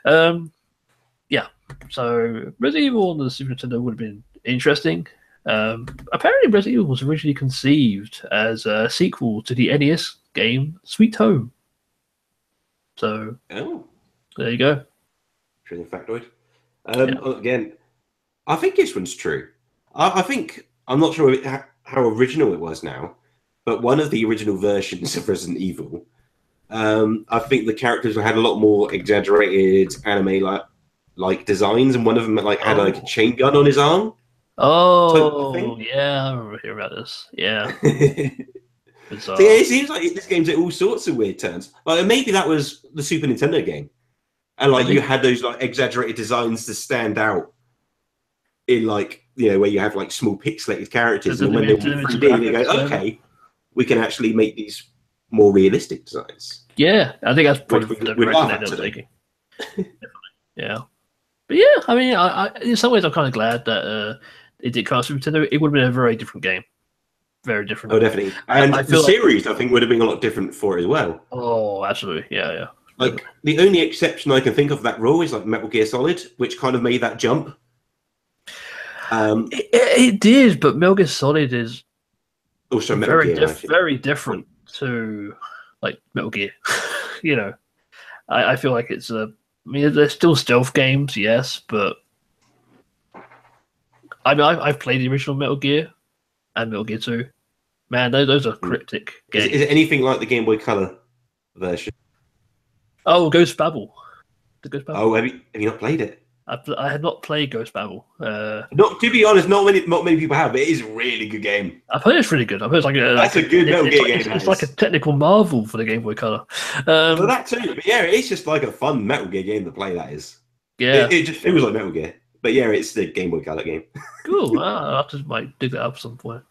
Yeah, so Resident Evil on the Super Nintendo would have been interesting. Apparently, Resident Evil was originally conceived as a sequel to the NES game Sweet Home. So, there you go. Interesting factoid. Again, I think this one's true. I think, I'm not sure how original it was now, but one of the original versions of Resident Evil, I think the characters had a lot more exaggerated anime-like designs, and one of them had like a chain gun on his arm. Oh, yeah, I remember hearing about this. Yeah. So yeah, it seems like this game's at all sorts of weird turns. Like maybe that was the Super Nintendo game, and like you had those like exaggerated designs to stand out in like where you have like small pixelated characters, and when they were 3D, they go, okay, we can actually make these more realistic designs. Yeah, I think that's probably the direction they ended up taking. Yeah, but yeah, I mean, I in some ways I'm kind of glad that it did come out Super Nintendo. It would have been a very different game. Very different. Oh, definitely. And the series, I think, would have been a lot different for it as well. Oh, absolutely. Yeah. Like, the only exception I can think of that rule is like Metal Gear Solid, which kind of made that jump. It did, but Metal Gear Solid is also very different to like Metal Gear. I feel like it's I mean, they're still stealth games, yes, but I mean, I've played the original Metal Gear and Metal Gear 2. Man, those are cryptic games. Is it anything like the Game Boy Color version? Oh, Ghost Babel. The Ghost Babel. Oh, have you not played it? I had not played Ghost Babel. Not to be honest, not many people have. But it is a really good game. I heard it's really good. I heard it's like that's a good Metal Gear game. It's like a technical marvel for the Game Boy Color. Well, that too. But yeah, it's just like a fun Metal Gear game to play. That is. Yeah. It just feels like Metal Gear. But yeah, it's the Game Boy Color game. Cool. I'll have to dig that up at some point.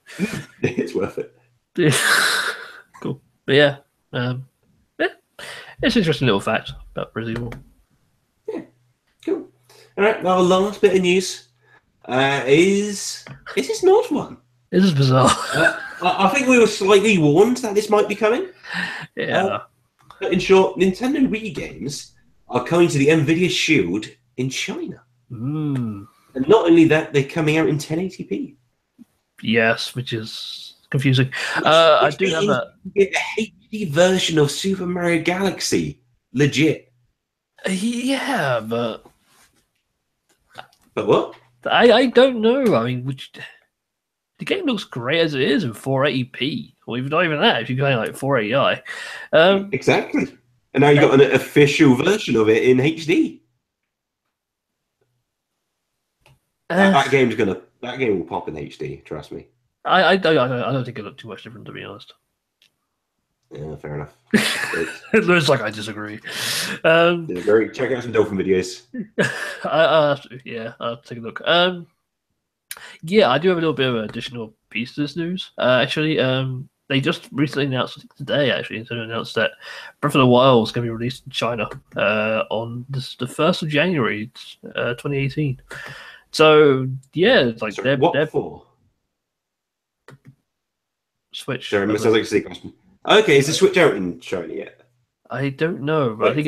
It's worth it. Yeah. Cool. But yeah. It's an interesting little fact about Resident Evil. Yeah. Cool. All right. Our last bit of news is this an odd one? This is bizarre. I think we were slightly warned that this might be coming. Yeah. But in short, Nintendo Wii games are coming to the NVIDIA Shield in China. And not only that, they're coming out in 1080p. Yes, which is confusing. I do have a HD version of Super Mario Galaxy. Legit. Yeah, but what? I don't know. I mean, the game looks great as it is in 480p, or even not even that. If you're going like 480i, exactly. And now you've got an official version of it in HD. That game will pop in HD. Trust me. I don't think it looked too much different, to be honest. Yeah, fair enough. It looks like I disagree. Check out some dolphin videos. I'll take a look. Yeah, I do have a little bit of an additional piece to this news. Actually, they just recently announced today. Actually, announced that Breath of the Wild is going to be released in China on the 1st of January, 2018. So yeah, it's like they're for Switch. Sorry, it sounds like a silly question. Okay, is the Switch out in China yet? I don't know, but I think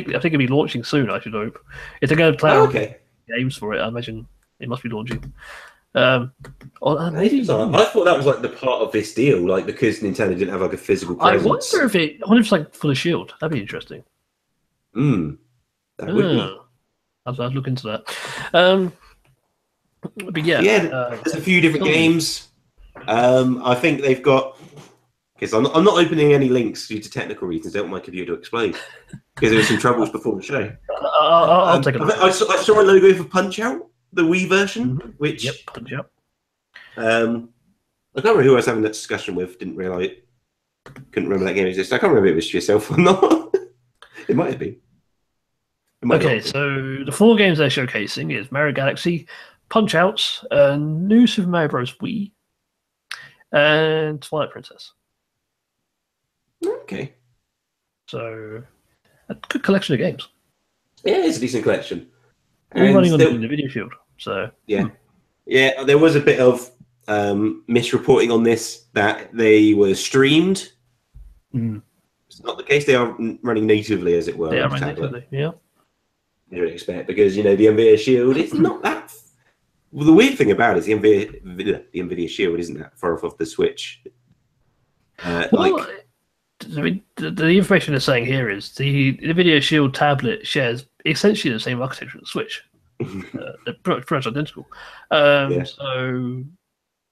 it'll be launching soon. I should hope. If they're going to play games for it, I imagine it must be launching. I thought that was like the part of this deal, like because Nintendo didn't have like a physical presence. I wonder if it's like for the Shield. That'd be interesting. That would be. I'll look into that. But yeah, there's a few different games. I think they've got Because I'm not opening any links due to technical reasons. I don't want my computer to explode. Because there were some troubles before the show. I'll take a look. I saw a logo for Punch Out, the Wii version, which... Yep, Punch Out. I can't remember who I was having that discussion with. Couldn't remember that game existed. I can't remember if it was yourself or not. It might have been. Okay, so the 4 games they're showcasing is Mario Galaxy, Punch Outs, New Super Mario Bros. Wii, and Twilight Princess. Okay. So, a good collection of games. Yeah, it's a decent collection. All running on the Video Shield. So yeah, there was a bit of misreporting on this that they were streamed. It's not the case. They are running natively, as it were. They are running natively. Yeah. You don't expect because the Nvidia Shield. It's not that. Well, the weird thing about it is the Nvidia Shield isn't that far off the Switch. I mean, the information they're saying here is the Nvidia Shield tablet shares essentially the same architecture as the Switch. They're pretty much identical. So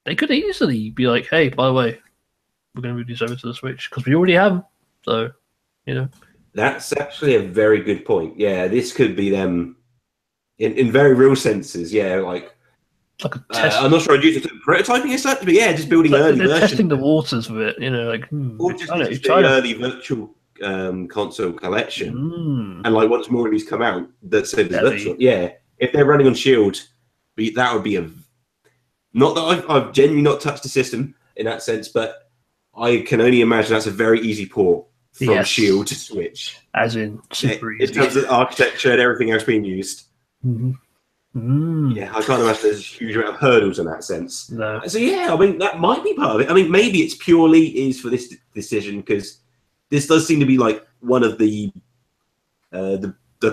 they could easily be like, hey, by the way, we're going to move these over to the Switch because we already have them. So, That's actually a very good point. Yeah, this could be them in very real senses. Yeah, like a test. I'm not sure I'd use it prototyping as such, but yeah, just building early they're version. testing the waters with it, or just the early virtual console collection. And like once more of these come out, that said virtual. Yeah, if they're running on Shield, that would be not that I've genuinely not touched the system in that sense, but I can only imagine that's a very easy port from Shield to Switch. As in super easy. In terms of architecture and everything else being used. Yeah, I can't imagine there's a huge amount of hurdles in that sense. No. So yeah, I mean that might be part of it. I mean maybe it's purely is for this decision because this does seem to be like one of the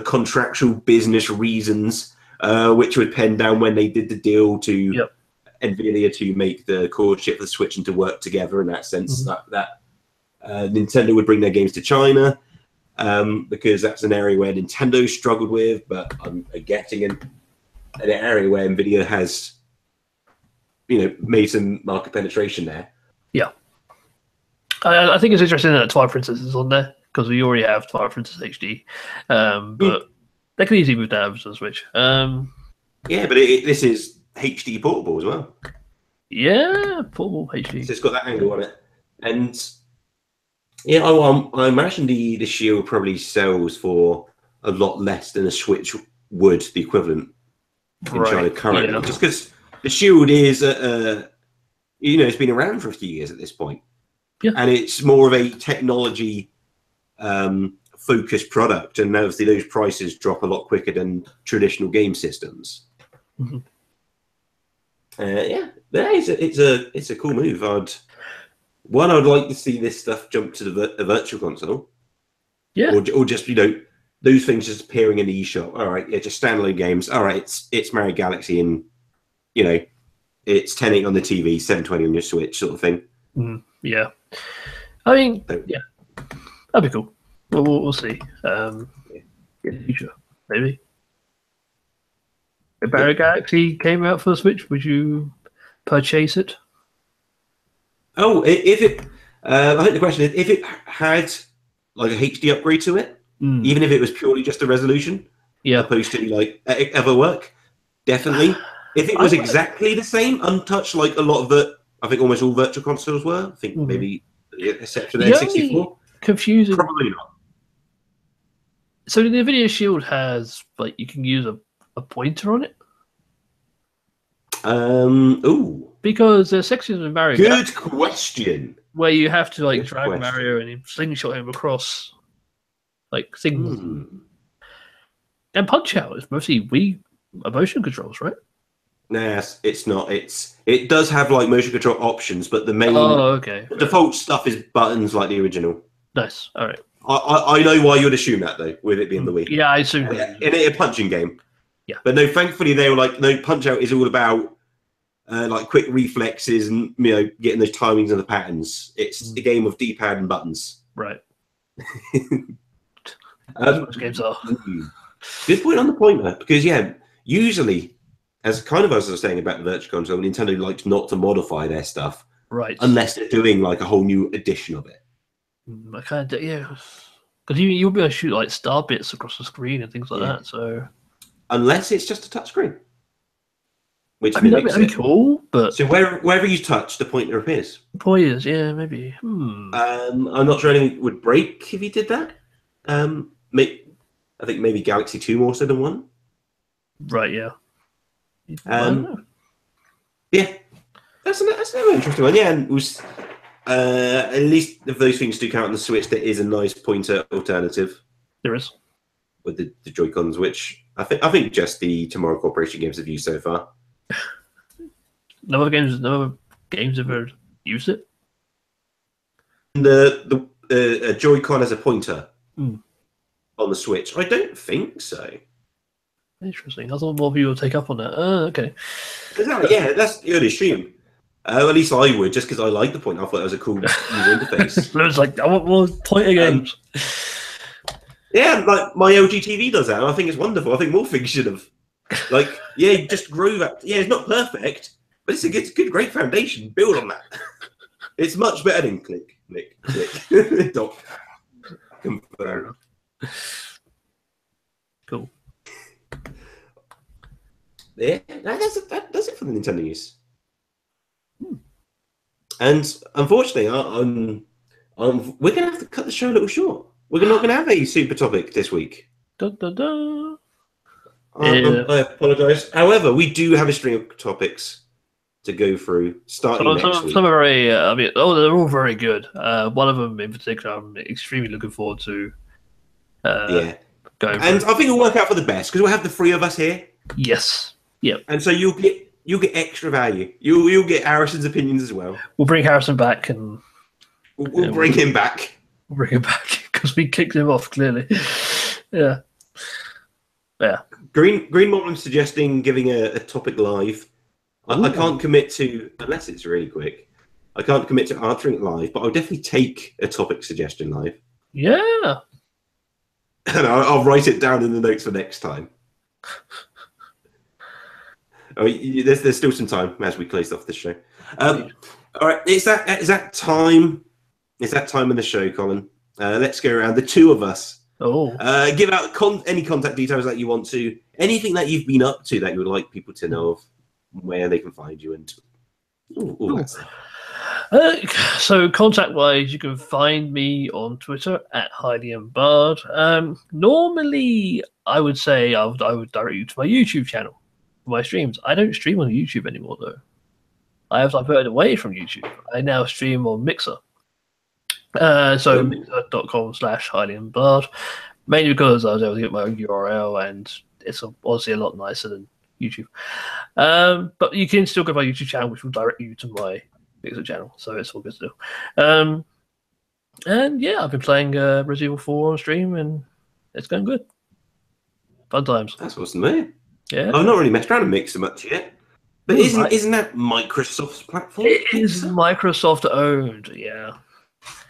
contractual business reasons which would pen down when they did the deal to Nvidia to make the core chip for the Switch and to work together in that sense that Nintendo would bring their games to China because that's an area where Nintendo struggled with, but I'm getting an area where Nvidia has, made some market penetration there. Yeah, I think it's interesting that Twilight Princess is on there because we already have Twilight Princess HD, but they could easily move that over to the Switch. Yeah, but this is HD portable as well. Yeah, portable HD. So it's got that angle on it, and yeah, I imagine the Shield probably sells for a lot less than a Switch would, the equivalent in China currently. Yeah. Just because the Shield is, it's been around for a few years at this point, and it's more of a technology focused product, and obviously those prices drop a lot quicker than traditional game systems. It's a cool move. I'd like to see this stuff jump to the virtual console. Yeah. Or just, those things just appearing in the eShop. All right, just standalone games. All right, it's Mario Galaxy and, it's 1080 on the TV, 720 on your Switch sort of thing. Yeah. I mean, yeah, that'd be cool. We'll see. In the future, maybe. If Mario Galaxy came out for the Switch, would you purchase it? Oh, if it, I think the question is, if it had like a HD upgrade to it, even if it was purely just a resolution, opposed to like ever work, definitely. If it was exactly the same, untouched, like a lot of I think almost all virtual consoles were. I think maybe except for the N64. Confusing. Probably not. So the Nvidia Shield has you can use a pointer on it. Because there's sections of Mario. Good question. Where you have to drag Mario and you slingshot him across things. And Punch Out is mostly Wii motion controls, right? Nah, it's not. It does have motion control options, but the main default stuff is buttons like the original. Nice. All right. I know why you'd assume that though, with it being the Wii. Yeah, I assume. In a punching game. Yeah. But no, thankfully they were no, Punch Out is all about quick reflexes and getting those timings and the patterns. It's a game of D-pad and buttons. Right. Most games are. Good point on the pointer, because usually, as I was saying about the Virtual Console, Nintendo likes not to modify their stuff Right. Unless they're doing like a whole new edition of it. I kind of, yeah. Because you'll be able to shoot like star bits across the screen and things like that. So unless it's just a touchscreen, which I mean that'd be cool. But so wherever you touch, the pointer appears. Pointers, yeah, maybe. I'm not sure anything would break if you did that. I think maybe Galaxy 2 more so than 1. Right. Yeah. Yeah. That's an interesting one. Yeah, and it was at least if those things do count on the Switch, there is a nice pointer alternative. There is with the Joy-Cons, which I think just the Tomorrow Corporation games have used so far. No other games ever used it. The Joy-Con as a pointer on the Switch, I don't think so. Interesting. I thought more people would take up on that. Okay. Yeah, that's the only assume. At least I would, just because I like the pointer. I thought it was a cool user interface. It was like, I want more pointer games. Yeah, like my LG TV does that, and I think it's wonderful. I think more things should have. Like, yeah, just grow that. Yeah, it's not perfect, but it's a good, great foundation. Build on that. It's much better than click. Dot. Confirm. Cool. Yeah, that does it for the Nintendo news. And unfortunately, we're going to have to cut the show a little short. We're not going to have a super topic this week. Dun, dun, dun. I apologise. However, we do have a string of topics to go through starting next week. Some are very, they're all very good. One of them in particular, I'm extremely looking forward to. Going through. I think it'll work out for the best because we'll have the three of us here. Yes. Yep. And so you'll get extra value. You'll get Harrison's opinions as well. We'll bring Harrison back and we'll bring him back. We'll bring him back because we kicked him off clearly. Yeah. Green Moblin suggesting giving a topic live. I can't commit to, unless it's really quick. I can't commit to answering it live, but I'll definitely take a topic suggestion live. Yeah. And I'll write it down in the notes for next time. There's still some time as we close off the show. All right, is that time? Is that time in the show, Colin? Let's go around the two of us. Give out any contact details that you want to, anything that you've been up to that you would like people to know of, where they can find you, and all that stuff. So contact-wise, you can find me on Twitter at HeidiandBard. Normally, I would say I would direct you to my YouTube channel for my streams. I don't stream on YouTube anymore, though. I have diverted away from YouTube. I now stream on Mixer. So mixer.com/HeidiandBard, mainly because I was able to get my own URL, and it's obviously a lot nicer than YouTube. But you can still go to my YouTube channel, which will direct you to my Mixer channel, so it's all good to do. And yeah, I've been playing Resident Evil 4 on stream, and it's going good. Fun times. That's awesome, man. Yeah, I've not really messed around with Mixer much yet, but isn't that Microsoft's platform? It is Microsoft owned. Yeah.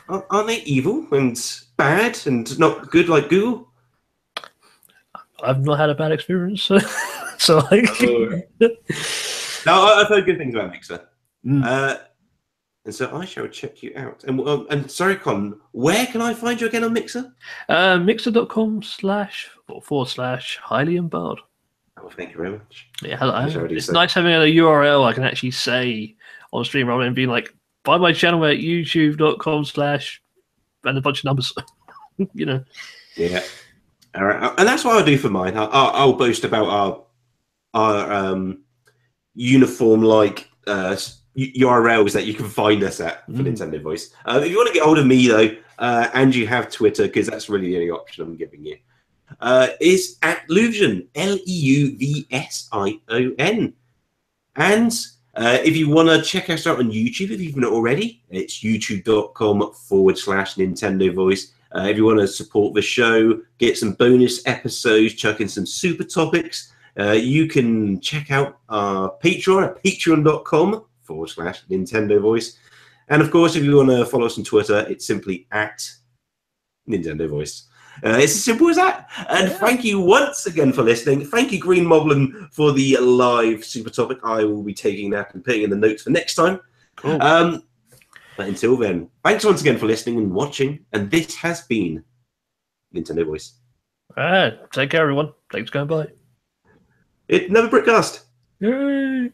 Aren't they evil and bad and not good like Google? I've not had a bad experience, so like. No, I've heard good things about Mixer. And so I shall check you out. And sorry, Colin, where can I find you again on Mixer? Mixer.com//HeidiandBard. Oh, thank you very much. Yeah, it's nice having a URL I can actually say on stream rather than being like, find my channel at youtube.com/ and a bunch of numbers. You know. Yeah. All right. And that's what I'll do for mine. I'll boast about our uniform like URLs that you can find us at for Nintendo Voice. If you want to get hold of me though, and you have Twitter, because that's really the only option I'm giving you, is at Luvsion, LEUVSION. And if you want to check us out on YouTube, if you've not already, it's youtube.com/Nintendo Voice. If you want to support the show, get some bonus episodes, chuck in some super topics, you can check out our Patreon at patreon.com/Nintendo Voice. And of course, if you want to follow us on Twitter, it's simply at Nintendo Voice. It's as simple as that. And thank you once again for listening. Thank you, Green Moblin, for the live super topic. I will be taking that and putting in the notes for next time. Cool. But until then, thanks once again for listening and watching. And this has been Nintendo Voice. Take care, everyone. Thanks for going by. Another Brit-Cast. Yay!